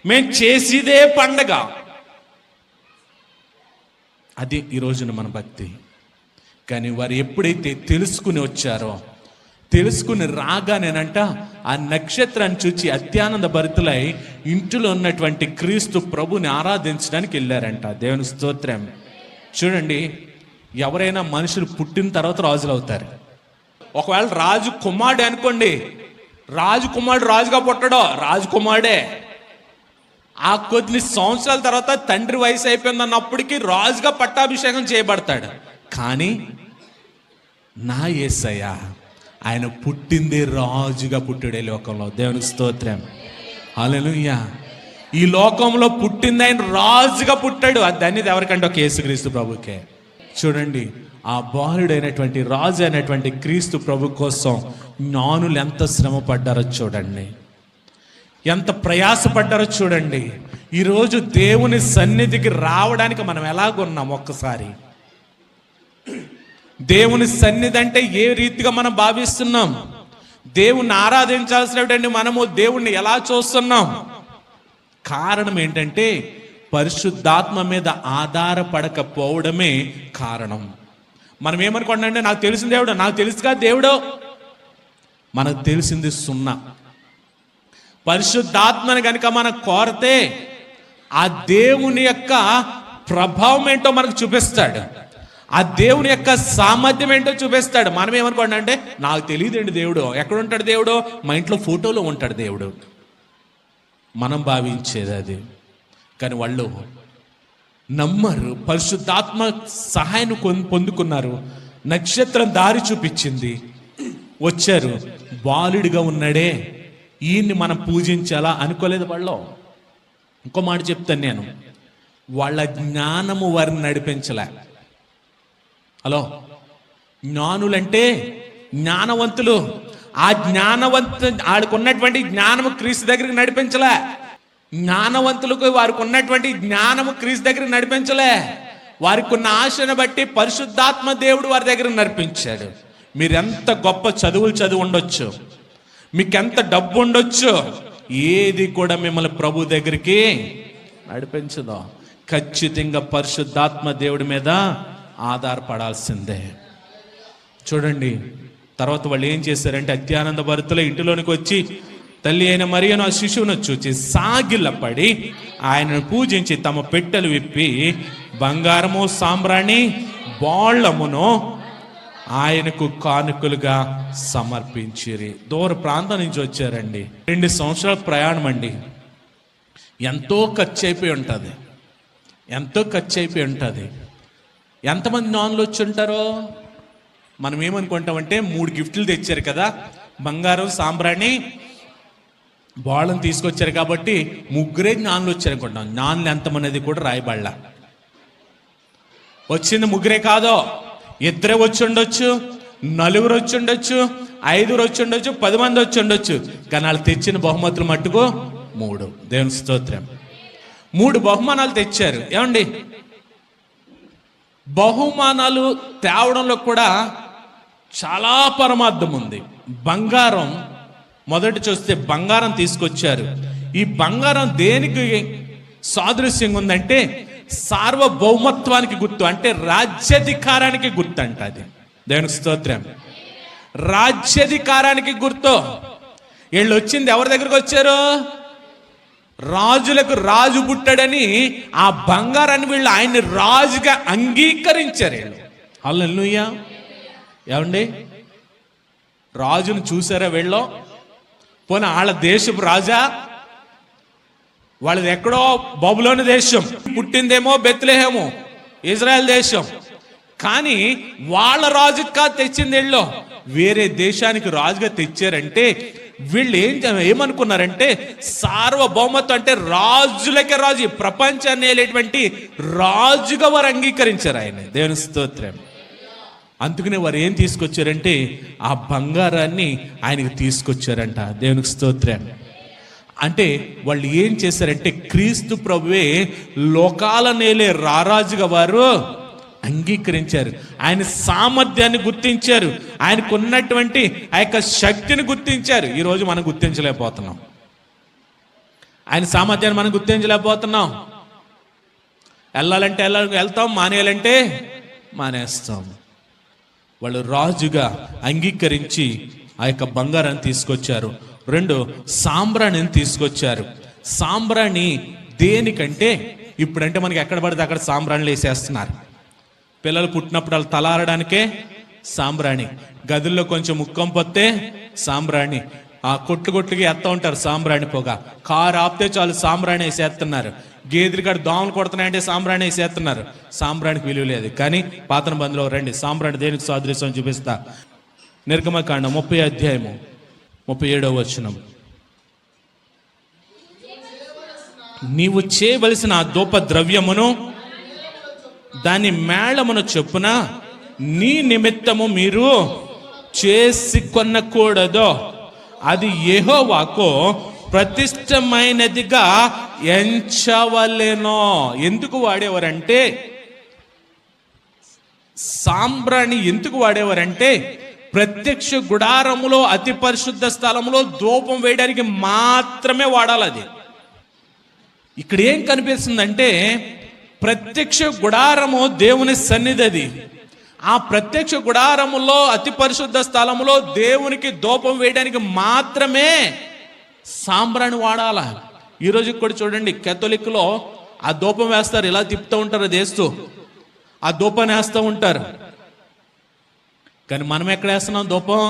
మేము చేసేదే పండగ. అది ఈ రోజున మన భక్తి. కానీ వారు ఎప్పుడైతే తెలుసుకుని వచ్చారో, తెలుసుకుని రాగానేనంట ఆ నక్షత్రాన్ని చూచి అత్యానంద భరితులై ఇంటిలో ఉన్నటువంటి క్రీస్తు ప్రభుని ఆరాధించడానికి వెళ్ళారంట. దేవుని స్తోత్రం. చూడండి, ఎవరైనా మనుషులు పుట్టిన తర్వాత రాజులు అవుతారు. ఒకవేళ రాజు కుమారుడే అనుకోండి, రాజుకుమారుడు రాజుగా పుట్టడో, రాజకుమారుడే. ఆ కొద్ది సంవత్సరాల తర్వాత తండ్రి వయసు అయిపోయింది అన్నప్పటికీ రాజుగా పట్టాభిషేకం చేయబడతాడు. కానీ నా యేసయ్య ఆయన పుట్టింది రాజుగా పుట్టాడే లోకంలో. దేవునికి స్తోత్రం. హల్లెలూయా. ఈ లోకంలో పుట్టింది ఆయన రాజుగా పుట్టాడు. అది ధన్యత ఎవరికంటే ఒక యేసుక్రీస్తు ప్రభుకే. చూడండి, ఆ బాలుడైనటువంటి రాజు అయినటువంటి క్రీస్తు ప్రభు కోసం జ్ఞానులు ఎంత శ్రమ పడ్డారో చూడండి. ఎంత ప్రయాసపడ్డారో చూడండి. ఈరోజు దేవుని సన్నిధికి రావడానికి మనం ఎలాగున్నాం? ఒక్కసారి దేవుని సన్నిధి అంటే ఏ రీతిగా మనం భావిస్తున్నాం? దేవుణ్ణి ఆరాధించాల్సినటువంటి మనము దేవుణ్ణి ఎలా చూస్తున్నాం? కారణం ఏంటంటే పరిశుద్ధాత్మ మీద ఆధారపడకపోవడమే కారణం. మనం ఏమనుకోండి అంటే, నాకు తెలిసిన దేవుడు, నాకు తెలుసుగా దేవుడు, మనకు తెలిసింది సున్నా. పరిశుద్ధాత్మని కనుక మనం కోరితే ఆ దేవుని యొక్క ప్రభావం ఏంటో మనకు చూపిస్తాడు, ఆ దేవుని యొక్క సామర్థ్యం ఏంటో చూపిస్తాడు. మనం ఏమనుకోండి అంటే, నాకు తెలియదండి దేవుడు. ఎక్కడ ఉంటాడు దేవుడు? మా ఇంట్లో ఫోటోలో ఉంటాడు దేవుడు. మనం భావించేది అది. కానీ వాళ్ళు నమ్మరు. పరిశుద్ధాత్మ సహాయాన్ని పొందుకున్నారు. నక్షత్రం దారి చూపించింది, వచ్చారు. బాలుడిగా ఉన్నాడే, ఈయన్ని మనం పూజించాలా అనుకోలేదు వాళ్ళు. ఇంకో మాట చెప్తాను నేను, వాళ్ళ జ్ఞానము వారిని నడిపించలే. హలో, జ్ఞానులంటే జ్ఞానవంతులు. ఆ ఆడికి ఉన్నటువంటి జ్ఞానము క్రీస్తు దగ్గరికి నడిపించలే. జ్ఞానవంతులకు వారికి ఉన్నటువంటి జ్ఞానము క్రీస్తు దగ్గరికి నడిపించలే. వారికి ఉన్న ఆశను బట్టి పరిశుద్ధాత్మ దేవుడు వారి దగ్గర నడిపించాడు. మీరెంత గొప్ప చదువులు చదివి ఉండొచ్చు, మీకెంత డబ్బు ఉండొచ్చు, ఏది కూడా మిమ్మల్ని ప్రభు దగ్గరికి నడిపించదు. ఖచ్చితంగా పరిశుద్ధాత్మ దేవుడి మీద ఆధారపడాల్సిందే. చూడండి, తర్వాత వాళ్ళు ఏం చేశారంటే, అత్యానంద భరితుల ఇంటిలోనికి వచ్చి తల్లి అయిన మరియను ఆ శిశువును చూచి సాగిలపడి ఆయనను పూజించి తమ పెట్టెలు విప్పి బంగారము సాంబ్రాణి బాళ్ళమును ఆయనకు కానుకలుగా సమర్పించిరి. దూర ప్రాంతం నుంచి వచ్చారండి. 2 సంవత్సరాల ప్రయాణం అండి. ఎంతో ఖర్చు అయిపోయి ఉంటుంది, ఎంతో ఖర్చు అయిపోయి ఉంటుంది. ఎంతమంది నాన్లు వచ్చి ఉంటారో? మనం ఏమనుకుంటామంటే 3 గిఫ్ట్లు తెచ్చారు కదా, బంగారం సాంబ్రాణి బాళ్ళను తీసుకొచ్చారు కాబట్టి 3 నాన్లు వచ్చారు అనుకుంటాం. నాన్లు ఎంతమనేది కూడా రాయబడలా. వచ్చింది 3 కాదో, 2 వచ్చి ఉండొచ్చు, 4 వచ్చి ఉండొచ్చు, 5 వచ్చి ఉండొచ్చు, 10 మంది వచ్చి ఉండొచ్చు. కానీ వాళ్ళు తెచ్చిన బహుమతులు మట్టుకు 3. దేవుని స్తోత్రం. 3 బహుమానాలు తెచ్చారు. ఏమండి, బహుమానాలు తేవడంలో కూడా చాలా పరమార్థం ఉంది. బంగారం మొదటి చూస్తే బంగారం తీసుకొచ్చారు. ఈ బంగారం దేనికి సాదృశ్యంగా ఉందంటే సార్వభౌమత్వానికి గుర్తు, అంటే రాజ్యాధికారానికి గుర్తు అంట అది. దేవునికి స్తోత్రం. రాజ్యాధికారానికి గుర్తు. వీళ్ళు వచ్చింది ఎవరి దగ్గరకు వచ్చారు? రాజులకు రాజు పుట్టాడని ఆ బంగారాన్ని వీళ్ళు ఆయన్ని రాజుగా అంగీకరించారు వీళ్ళు. హల్లెలూయా. ఏమండి, రాజును చూసారా వీళ్ళు? పోనీ వాళ్ళ దేశపు రాజా? వాళ్ళది ఎక్కడో బబులోని దేశం, పుట్టిందేమో బెత్లెహేము, ఇజ్రాయెల్ దేశం. కానీ వాళ్ళ రాజుగా తెచ్చింది వీళ్ళు వేరే దేశానికి రాజుగా తెచ్చారంటే వీళ్ళు ఏమనుకున్నారంటే సార్వభౌమత్వం అంటే రాజులకే రాజు, ప్రపంచాన్ని ఏలేటువంటి రాజుగా వారు అంగీకరించారు ఆయన. దేవుని స్తోత్రం. అందుకనే వారు ఏం తీసుకొచ్చారంటే ఆ బంగారాన్ని ఆయనకు తీసుకొచ్చారంట. దేవునికి స్తోత్రం. అంటే వాళ్ళు ఏం చేశారంటే క్రీస్తు ప్రభువే లోకాల నేలే రారాజుగా వారు అంగీకరించారు. ఆయన సామర్థ్యాన్ని గుర్తించారు, ఆయనకు ఉన్నటువంటి ఆ యొక్క శక్తిని గుర్తించారు. ఈరోజు మనం గుర్తించలేకపోతున్నాం. ఆయన సామర్థ్యాన్ని మనం గుర్తించలేకపోతున్నాం. వెళ్ళాలంటే వెళ్తాం, మానేయాలంటే మానేస్తాం. వాళ్ళు రాజుగా అంగీకరించి ఆ యొక్క బంగారాన్ని తీసుకొచ్చారు. 2 సాంబ్రాణిని తీసుకొచ్చారు. సాంబ్రాణి దేనికంటే, ఇప్పుడంటే మనకి ఎక్కడ పడితే అక్కడ సాంబ్రాణిలు వేసేస్తున్నారు. పిల్లలు పుట్టినప్పుడు వాళ్ళు తలారడానికే సాంబ్రాణి, గదుల్లో కొంచెం ముక్కం పొత్తే సాంబ్రాణి, ఆ కొట్లుకి ఎత్తా ఉంటారు సాంబ్రాణి పొగ. కారు ఆపితే చాలు సాంబ్రాణి వేసేస్తున్నారు. గేదెలు కాడ దోమలు కొడుతున్నాయంటే సాంబ్రాణి వేసేస్తున్నారు. సాంబ్రాణికి విలువ లేదు. కానీ పాత బంధులో రండి, సాంబ్రాణి దేనికి సాదృశ్యం చూపిస్తా. నిర్గమకాండం 30 అధ్యాయము 37వ వచనం. నీవు చేయవలసిన ఆ ధూప ద్రవ్యమును దాని మేళమును చొప్పున నీ నిమిత్తము మీరు చేసి కొనకూడదు, అది యెహోవాకు ప్రతిష్టమైనదిగా ఎంచవలెనో. ఎందుకు వాడేవారంటే, సాంబ్రాణి ఎందుకు వాడేవారంటే, ప్రత్యక్ష గుడారములో అతి పరిశుద్ధ స్థలములో ధూపం వేయడానికి మాత్రమే వాడాలి. అది ఇక్కడ ఏం కనిపిస్తుందంటే, ప్రత్యక్ష గుడారము దేవుని సన్నిధి. అది ఆ ప్రత్యక్ష గుడారములో అతి పరిశుద్ధ స్థలములో దేవునికి ధూపం వేయడానికి మాత్రమే సాంబ్రాణి వాడాల. ఈరోజు కూడా చూడండి, కేథలిక్లో ఆ ధూపం వేస్తారు, ఇలా తిప్పుతూ ఉంటారు, అది వేస్తూ ఆ ధూపాన్ని వేస్తూ ఉంటారు. కానీ మనం ఎక్కడ వేస్తున్నాం ధూపం?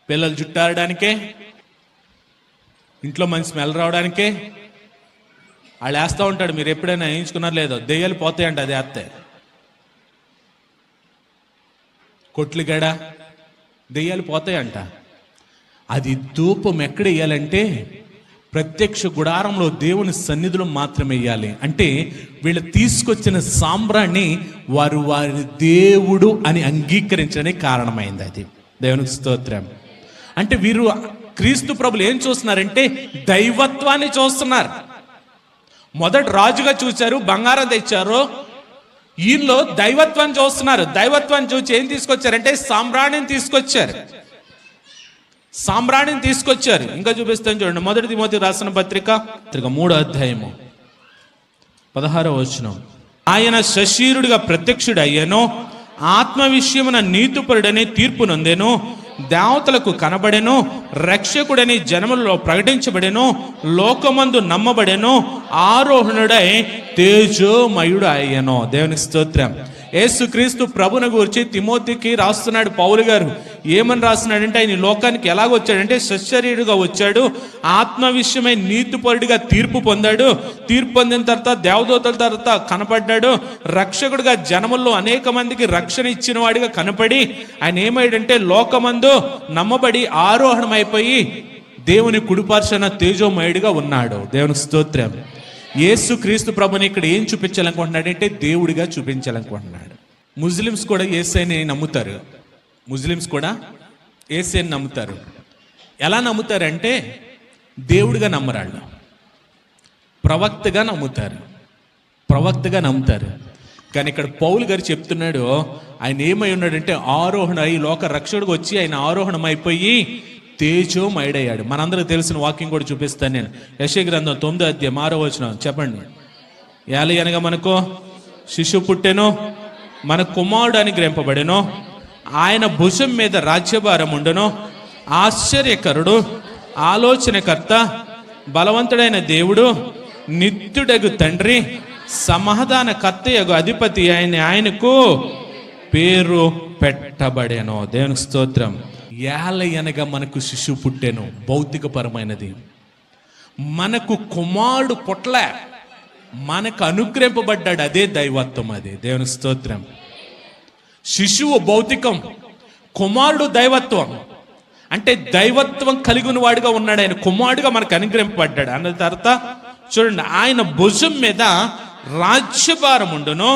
పిల్లలు జుట్టారడానికే, ఇంట్లో మంచి స్మెల్ రావడానికే వాళ్ళు వేస్తూ ఉంటాడు. మీరు ఎప్పుడైనా వేయించుకున్నారు లేదో? దెయ్యాలు పోతాయంట అది వేస్తే. కొట్లిగడ దెయ్యాలు పోతాయంట. అది ధూపం ఎక్కడ వేయాలంటే ప్రత్యక్ష గుడారంలో దేవుని సన్నిధిలో మాత్రమే వేయాలి. అంటే వీళ్ళు తీసుకొచ్చిన సాంబ్రాన్ని వారి దేవుడు అని అంగీకరించడానికి కారణమైంది. అది దేవునికి స్తోత్రం. అంటే వీరు క్రీస్తు ప్రభులు ఏం చూస్తున్నారంటే దైవత్వాన్ని చూస్తున్నారు. మొదట రాజుగా చూశారు, బంగారం తెచ్చారు. ఈయనలో దైవత్వాన్ని చూస్తున్నారు. దైవత్వాన్ని చూసి ఏం తీసుకొచ్చారంటే సాంబ్రాణిని తీసుకొచ్చారు. సాంబ్రాణిని తీసుకొచ్చారు. ఇంకా చూపిస్తాను చూడండి, 1 తిమోతి రాసిన పత్రిక 3వ అధ్యాయము 16వ వచనం. ఆయన శశీరుడిగా ప్రత్యక్షుడు అయ్యాను, ఆత్మ విషయమున నీతిపరుడని తీర్పు నొందెను, దేవతలకు కనబడెను, రక్షకుడని జనములలో ప్రకటించబడెను, లోకమందు నమ్మబడెను, ఆరోహణుడై తేజోమయుడు అయ్యను. దేవునికి స్తోత్రం. యేసుక్రీస్తు ప్రభుని గురించి తిమోతికి రాస్తున్నాడు పౌలు గారు. ఏమని రాస్తున్నాడంటే, ఆయన లోకానికి ఎలాగొచ్చాడంటే సశరీరుగా వచ్చాడు, ఆత్మ విషయమై నీతిపరుడిగా తీర్పు పొందాడు, తీర్పు పొందిన తర్వాత దేవదూతల తర్వాత కనపడ్డాడు, రక్షకుడిగా జనముల్లో అనేక మందికి రక్షణ ఇచ్చిన వాడిగా కనపడి ఆయన ఏమయ్యాడంటే లోకమందు నమ్మబడి ఆరోహణమైపోయి దేవుని కుడిపార్శ్వన తేజోమయుడిగా ఉన్నాడు. దేవునికి స్తోత్రం. యేసు క్రీస్తు ప్రభుని ఇక్కడ ఏం చూపించాలనుకుంటున్నాడంటే దేవుడిగా చూపించాలనుకుంటున్నాడు. ముస్లిమ్స్ కూడా యేసయ్యని నమ్ముతారు. ముస్లిమ్స్ కూడా యేసయ్యని నమ్ముతారు. ఎలా నమ్ముతారంటే దేవుడిగా నమ్మరాళ్ళు, ప్రవక్తగా నమ్ముతారు. ప్రవక్తగా నమ్ముతారు. కానీ ఇక్కడ పౌలు గారు చెప్తున్నాడు, ఆయన ఏమై ఉన్నాడంటే ఆరోహణ ఈ లోక రక్షకుడికి వచ్చి ఆయన ఆరోహణం అయిపోయి తేజోమయుడయ్యాడు. మనందరికి తెలిసిన వాక్యం కూడా చూపిస్తాను నేను. యెషయా గ్రంథం 9వ అధ్యాయం 6వ వచనం చెప్పండి. ఏలి అనగా మనకు శిశువు పుట్టెను, మన కుమారుడు అనుగ్రహింపబడెను, ఆయన భుజం మీద రాజ్యభారం ఉండును, ఆశ్చర్యకరుడు, ఆలోచనకర్త, బలవంతుడైన దేవుడు, నిత్యుడగు తండ్రి, సమాధానకర్తయగు అధిపతి ఆయనకు పేరు పెట్టబడెను. దేవునికి స్తోత్రం. ఏలయనగా మనకు శిశువు పుట్టెను, భౌతికపరమైనది. మనకు కుమారుడు పుట్ల, మనకు అనుగ్రహింపబడ్డాడు, అదే దైవత్వం. అది దేవునికి స్తోత్రం. శిశువు భౌతికం, కుమారుడు దైవత్వం. అంటే దైవత్వం కలిగిన వాడిగా ఉన్నాడు ఆయన, కుమారుడుగా మనకు అనుగ్రహింపబడ్డాడు అన్న తర్వాత చూడండి, ఆయన భుజం మీద రాజ్యభారం ఉండును,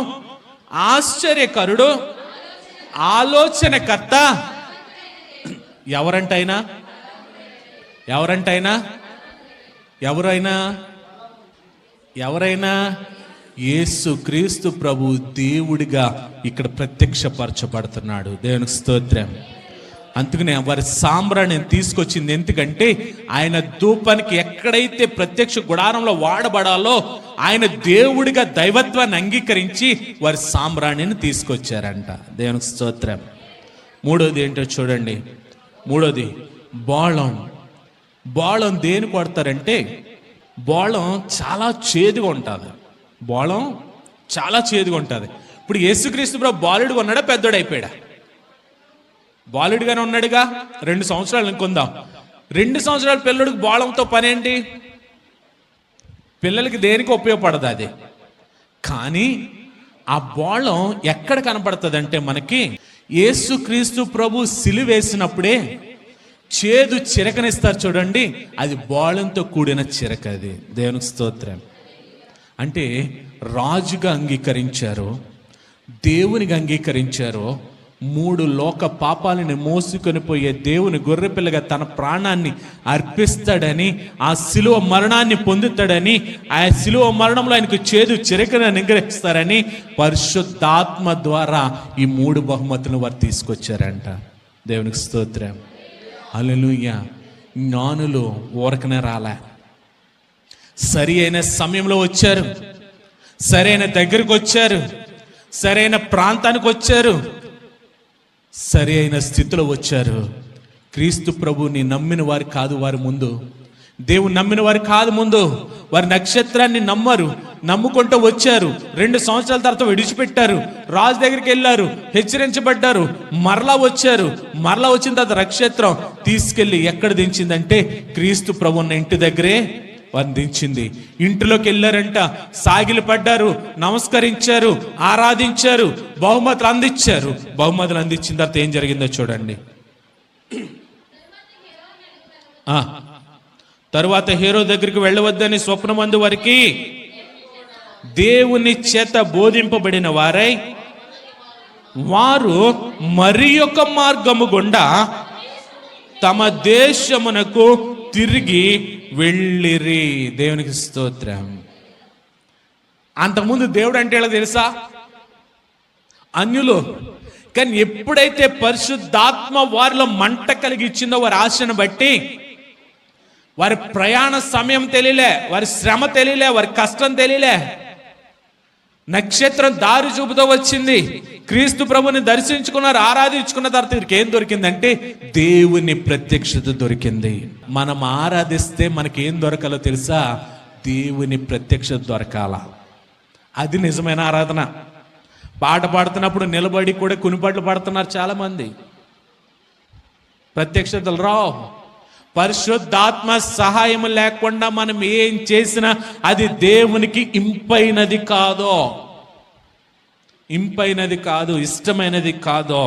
ఆశ్చర్యకరుడు, ఆలోచనకర్త. ఎవరంటైనా యేసు క్రీస్తు ప్రభు దేవుడిగా ఇక్కడ ప్రత్యక్షపరచబడుతున్నాడు. దేవునికి స్తోత్రం. అందుకనే వారి సాంబ్రాన్ని తీసుకొచ్చింది ఎందుకంటే ఆయన ధూపానికి ఎక్కడైతే ప్రత్యక్ష గుడారంలో వాడబడాలో ఆయన దేవుడిగా దైవత్వాన్ని అంగీకరించి వారి సాంబ్రాణిని తీసుకొచ్చారంట. దేవునికి స్తోత్రం. మూడోది ఏంటో చూడండి. మూడోది బోళం. బోళం దేని కొడతారంటే, బోళం చాలా చేదుగా ఉంటుంది. బోళం చాలా చేదుగా ఉంటుంది. ఇప్పుడు యేసుక్రీస్తు ప్రభు బాలుడుగా ఉన్నాడా, పెద్దోడు అయిపోయాడా? బాలుడిగానే ఉన్నాడుగా. 2 సంవత్సరాలు అనుకుందాం. 2 సంవత్సరాల పిల్లడికి బోళంతో పని ఏంటి? పిల్లలకి దేనికి ఉపయోగపడదు అది. కానీ ఆ బోళం ఎక్కడ కనపడుతుంది అంటే మనకి యేసుక్రీస్తు ప్రభు సిలువేసినప్పుడే చేదు చిరకనిస్తారు చూడండి, అది బోళంతో కూడిన చిరక. అది దేవునికి స్తోత్రం. అంటే రాజుగా అంగీకరించారు, దేవునిగా అంగీకరించారు, 3 లోక పాపాలని మోసుకొని పోయే దేవుని గొర్రెపిల్లగా తన ప్రాణాన్ని అర్పిస్తాడని, ఆ శిలువ మరణాన్ని పొందుతాడని, ఆ శిలువ మరణంలో ఆయనకు చేదు చిరకను నిగ్రహిస్తారని పరిశుద్ధాత్మ ద్వారా ఈ 3 బహుమతులను వారు తీసుకొచ్చారంట. దేవునికి స్తోత్రం. హల్లెలూయా. జ్ఞానులు ఊరకనే రాలే, సరి అయిన సమయంలో వచ్చారు, సరైన దగ్గరకు వచ్చారు, సరైన ప్రాంతానికి వచ్చారు, సరి అయిన స్థితిలో వచ్చారు. క్రీస్తు ప్రభుని నమ్మిన వారు కాదు వారి ముందు, దేవుని నమ్మిన వారు కాదు ముందు, వారి నక్షత్రాన్ని నమ్మరు, నమ్ముకుంటూ వచ్చారు. 2 సంవత్సరాల తర్వాత విడిచిపెట్టారు, రాజు దగ్గరికి వెళ్ళారు, హెచ్చరించబడ్డారు, మరలా వచ్చారు. మరలా వచ్చిన తర్వాత నక్షత్రం తీసుకెళ్ళి ఎక్కడ దించిందంటే క్రీస్తు ప్రభు ఉన్న ఇంటి దగ్గరే దించింది. ఇంటిలోకి వెళ్ళారంట, సాగిలి పడ్డారు, నమస్కరించారు, ఆరాధించారు, బహుమతులు అందించారు. బహుమతులు అందించిన తర్వాత ఏం జరిగిందో చూడండి. తరువాత హేరో దగ్గరికి వెళ్ళవద్దని స్వప్నమందు వారికి దేవుని చేత బోధింపబడిన వారై వారు మరి ఒక మార్గము గుండా తమ దేశమునకు తిరిగి వెళ్ళిరి. దేవునికి స్తోత్రం. అంతకుముందు దేవుడు అంటే ఎలా తెలుసా? అన్యులు. కానీ ఎప్పుడైతే పరిశుద్ధాత్మ వారిలో మంట కలిగి ఇచ్చిందో, వారి ఆశను బట్టి వారి ప్రయాణ సమయం తెలియలే, వారి శ్రమ తెలియలే, వారి కష్టం తెలియలే, నక్షత్రం దారి చూపుతో వచ్చింది. క్రీస్తు ప్రభుని దర్శించుకున్నారు, ఆరాధించుకున్న తర్వాత వీరికి ఏం దొరికిందంటే దేవుని ప్రత్యక్షత దొరికింది. మనం ఆరాధిస్తే మనకేం దొరకాలో తెలుసా? దేవుని ప్రత్యక్షత దొరకాల. అది నిజమైన ఆరాధన. పాట పాడుతున్నప్పుడు నిలబడి కూడా కునిపాట్లు పాడుతున్నారు చాలా మంది. ప్రత్యక్షతలు రావు. పరిశుద్ధాత్మ సహాయం లేకుండా మనం ఏం చేసినా అది దేవునికి ఇంపైనది కాదో, ఇంపైనది కాదు, ఇష్టమైనది కాదో.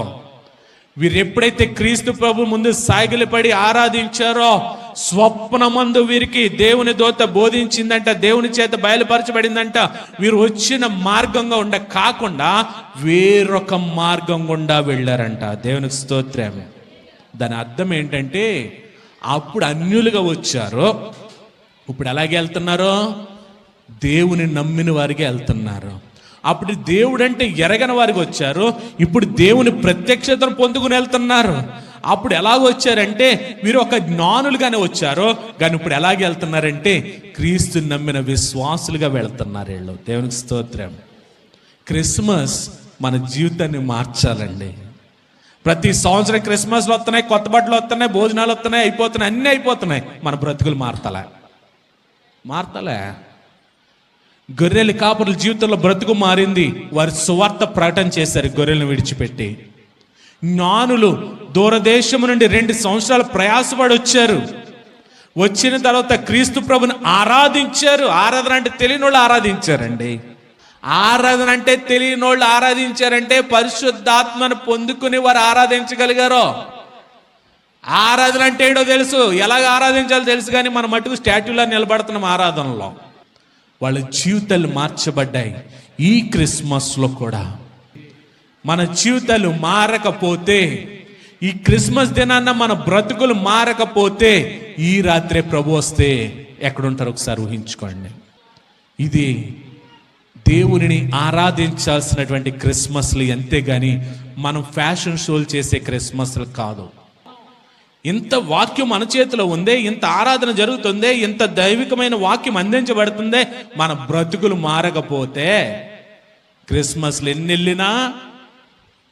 వీరు ఎప్పుడైతే క్రీస్తు ప్రభు ముందు సాగిలపడి ఆరాధించారో, స్వప్నమందు వీరికి దేవుని దూత బోధించిందంట, దేవుని చేత బయలుపరచబడిందంట. వీరు వచ్చిన మార్గంగా ఉండ కాకుండా వేరొక మార్గం గుండా వెళ్ళారంట. దేవునికి స్తోత్రం. దాని అర్థం ఏంటంటే అప్పుడు అన్యులుగా వచ్చారు, ఇప్పుడు ఎలాగే వెళ్తున్నారు? దేవుని నమ్మిన వారికి వెళ్తున్నారు. అప్పుడు దేవుడు అంటే ఎరగని వారికి వచ్చారు, ఇప్పుడు దేవుని ప్రత్యక్షతను పొందుకుని వెళ్తున్నారు. అప్పుడు ఎలాగ వచ్చారంటే వీరు ఒక జ్ఞానులుగానే వచ్చారు, కానీ ఇప్పుడు ఎలాగ వెళ్తున్నారంటే క్రీస్తు నమ్మిన విశ్వాసులుగా వెళ్తున్నారు వీళ్ళు. దేవునికి స్తోత్రం. క్రిస్మస్ మన జీవితాన్ని మార్చాలండి. ప్రతి సంవత్సరం క్రిస్మస్లు వస్తున్నాయి, కొత్త బట్టలు వస్తున్నాయి, భోజనాలు వస్తున్నాయి, అయిపోతున్నాయి, అన్నీ అయిపోతున్నాయి. మన బ్రతుకులు మార్తలే. గొర్రెల కాపరుల జీవితంలో బ్రతుకు మారింది. వారి సువార్త ప్రకటన చేశారు గొర్రెలను విడిచిపెట్టి. జ్ఞానులు దూరదేశం నుండి 2 సంవత్సరాలు ప్రయాసపడి వచ్చారు. వచ్చిన తర్వాత క్రీస్తు ప్రభుని ఆరాధించారు. ఆరాధన అంటే తెలియని వాళ్ళు ఆరాధించారండి. ఆరాధన అంటే తెలియని వాళ్ళు ఆరాధించారంటే పరిశుద్ధాత్మను పొందుకుని వారు ఆరాధించగలిగారు. ఆరాధన అంటే ఏంటో తెలుసు, ఎలాగ ఆరాధించాలో తెలుసు, కానీ మన మటుకు స్టాట్యూలా నిలబడుతున్నాం ఆరాధనలో. వాళ్ళ జీవితాలు మార్చబడ్డాయి. ఈ క్రిస్మస్లో కూడా మన జీవితాలు మారకపోతే, ఈ క్రిస్మస్ దినాన్న మన బ్రతుకులు మారకపోతే, ఈ రాత్రే ప్రభు వస్తే ఎక్కడుంటారు ఒకసారి ఊహించుకోండి. ఇది దేవునిని ఆరాధించాల్సినటువంటి క్రిస్మస్లు, అంతేగాని మనం ఫ్యాషన్ షోలు చేసే క్రిస్మస్లు కాదు. ఇంత వాక్యం మన చేతిలో ఉందే, ఇంత ఆరాధన జరుగుతుందే, ఇంత దైవికమైన వాక్యం అందించబడుతుందే, మన బ్రతుకులు మారకపోతే క్రిస్మస్లు ఎన్ని వెళ్ళినా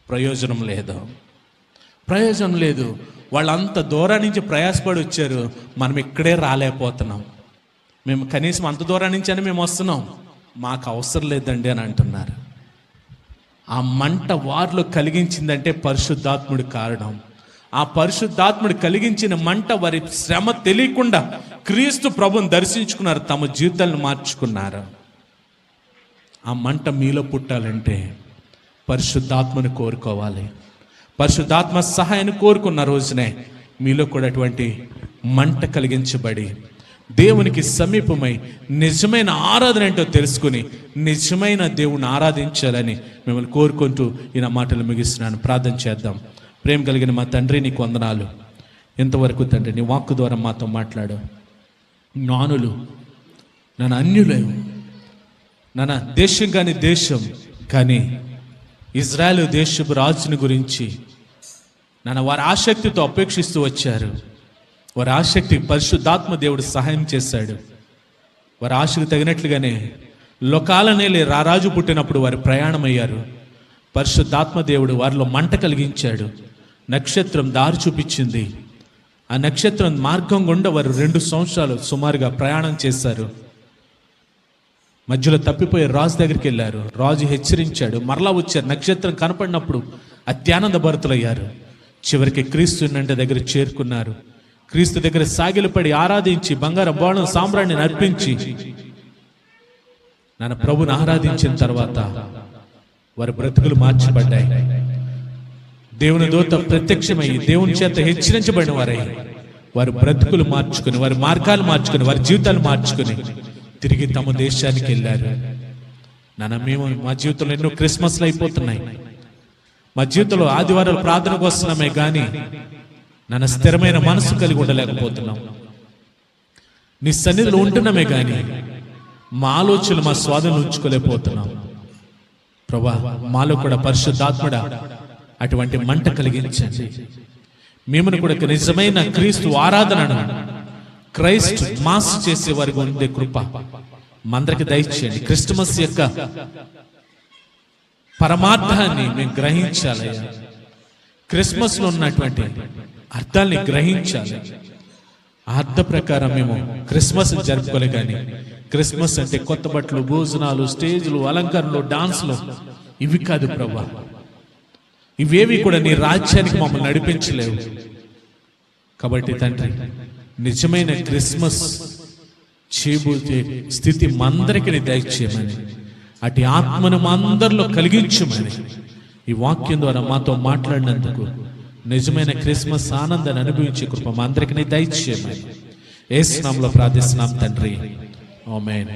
ప్రయోజనం లేదు. వాళ్ళంత దూరం నుంచి ప్రయాసపడి వచ్చారు, మనం ఇక్కడే రాలేకపోతున్నాం. మేము కనీసం అంత దూరం నుంచి అని మేము వస్తున్నాం, మాకు అవసరం లేదండి అని అంటున్నారు. ఆ మంట వారిలో కలిగించిందంటే పరిశుద్ధాత్ముడి కారణం. ఆ పరిశుద్ధాత్ముడు కలిగించిన మంట వారి శ్రమ తెలియకుండా క్రీస్తు ప్రభుని దర్శించుకున్నారు, తమ జీవితాలను మార్చుకున్నారు. ఆ మంట మీలో పుట్టాలంటే పరిశుద్ధాత్మను కోరుకోవాలి. పరిశుద్ధాత్మ సహాయాన్ని కోరుకున్న రోజునే మీలో కూడా అటువంటి మంట కలిగించబడి దేవునికి సమీపమై నిజమైన ఆరాధన ఏంటో తెలుసుకుని నిజమైన దేవుణ్ణి ఆరాధించాలని మిమ్మల్ని కోరుకుంటూ ఈ నా మాటలు ముగిస్తున్నాను. ప్రార్థన చేద్దాం. ప్రేమ కలిగిన మా తండ్రి, నీకు వందనాలు. ఇంతవరకు తండ్రి నీ వాక్కు ద్వారా మాతో మాట్లాడు. జ్ఞానులు నన్ను అన్యులు, నన్న దేశం కాని దేశం కానీ ఇజ్రాయేలు దేశపు రాజుని గురించి నన్ను వారి ఆసక్తితో అపేక్షిస్తూ వచ్చారు. వారి ఆసక్తికి పరిశుద్ధాత్మ దేవుడు సహాయం చేశాడు. వారి ఆశకు తగినట్లుగానే లోకాలనేలే రారాజు పుట్టినప్పుడు వారు ప్రయాణమయ్యారు. పరిశుద్ధాత్మ దేవుడు వారిలో మంట కలిగించాడు. నక్షత్రం దారి చూపించింది. ఆ నక్షత్రం మార్గం గుండా వారు 2 సంవత్సరాలు సుమారుగా ప్రయాణం చేశారు. మధ్యలో తప్పిపోయే రాజు దగ్గరికి వెళ్ళారు. రాజు హెచ్చరించాడు, మరలా వచ్చారు. నక్షత్రం కనపడినప్పుడు అత్యానంద భరితులయ్యారు. చివరికి క్రీస్తు దగ్గర చేరుకున్నారు. క్రీస్తు దగ్గర సాగిలపడి ఆరాధించి బంగారం బాణం సాంబ్రాణ్ణి అర్పించి నన్ను ప్రభుని ఆరాధించిన తర్వాత వారి బ్రతుకులు మార్చబడ్డాయి. దేవుని దూత ప్రత్యక్షమై దేవుని చేత హెచ్చరించబడిన వారై వారి బ్రతుకులు మార్చుకుని, వారి మార్గాలు మార్చుకుని, వారి జీవితాలు మార్చుకుని తిరిగి తమ దేశానికి వెళ్ళారు. మేము మా జీవితంలో ఎన్నో క్రిస్మస్లు అయిపోతున్నాయి. మా జీవితంలో ఆదివారాలు ప్రార్థనకు వస్తున్నామే కానీ స్థిరమైన మనసు కలిగి ఉండలేకపోతున్నాం. నీ సన్నిధిలో ఉంటున్నామే కానీ మా ఆలోచనలు మా స్వాధీనం ఉంచుకోలేకపోతున్నాం. ప్రభా, మాలో కూడా పరిశుద్ధాత్ముడా అటువంటి మంట కలిగించండి. మిమ్మల్ని కూడా నిజమైన క్రీస్తు ఆరాధనను, క్రైస్ట్ మాస్ చేసే వారికి ఉండే కృప మందరికి దయచేయండి. క్రిస్టమస్ యొక్క పరమార్థాన్ని మేము గ్రహించాలయ్యా. క్రిస్మస్ లో ఉన్నటువంటి అర్థాన్ని గ్రహించాలి. ఆ అర్థ ప్రకారం మేము క్రిస్మస్ జరుపుకోలే కానీ క్రిస్మస్ అంటే కొత్త బట్టలు, భోజనాలు, స్టేజ్లు, అలంకరణలు, డాన్స్లు ఇవి కాదు ప్రభా. ఇవేవి కూడా నీ రాజ్యానికి మమ్మల్ని నడిపించలేవు. కాబట్టి తండ్రి, నిజమైన క్రిస్మస్ చేయబోతే స్థితి మందరికి దయచేయమని, అటు ఆత్మను మా అందరిలో కలిగించమని ఈ వాక్యం ద్వారా మాతో మాట్లాడినందుకు నిజమైన క్రిస్మస్ ఆనందాన్ని అనుభవించే కృప మా అందరికీ దయచేయమని యేసు నామములో ప్రార్థిస్తున్నాం తండ్రి. ఆమేన్.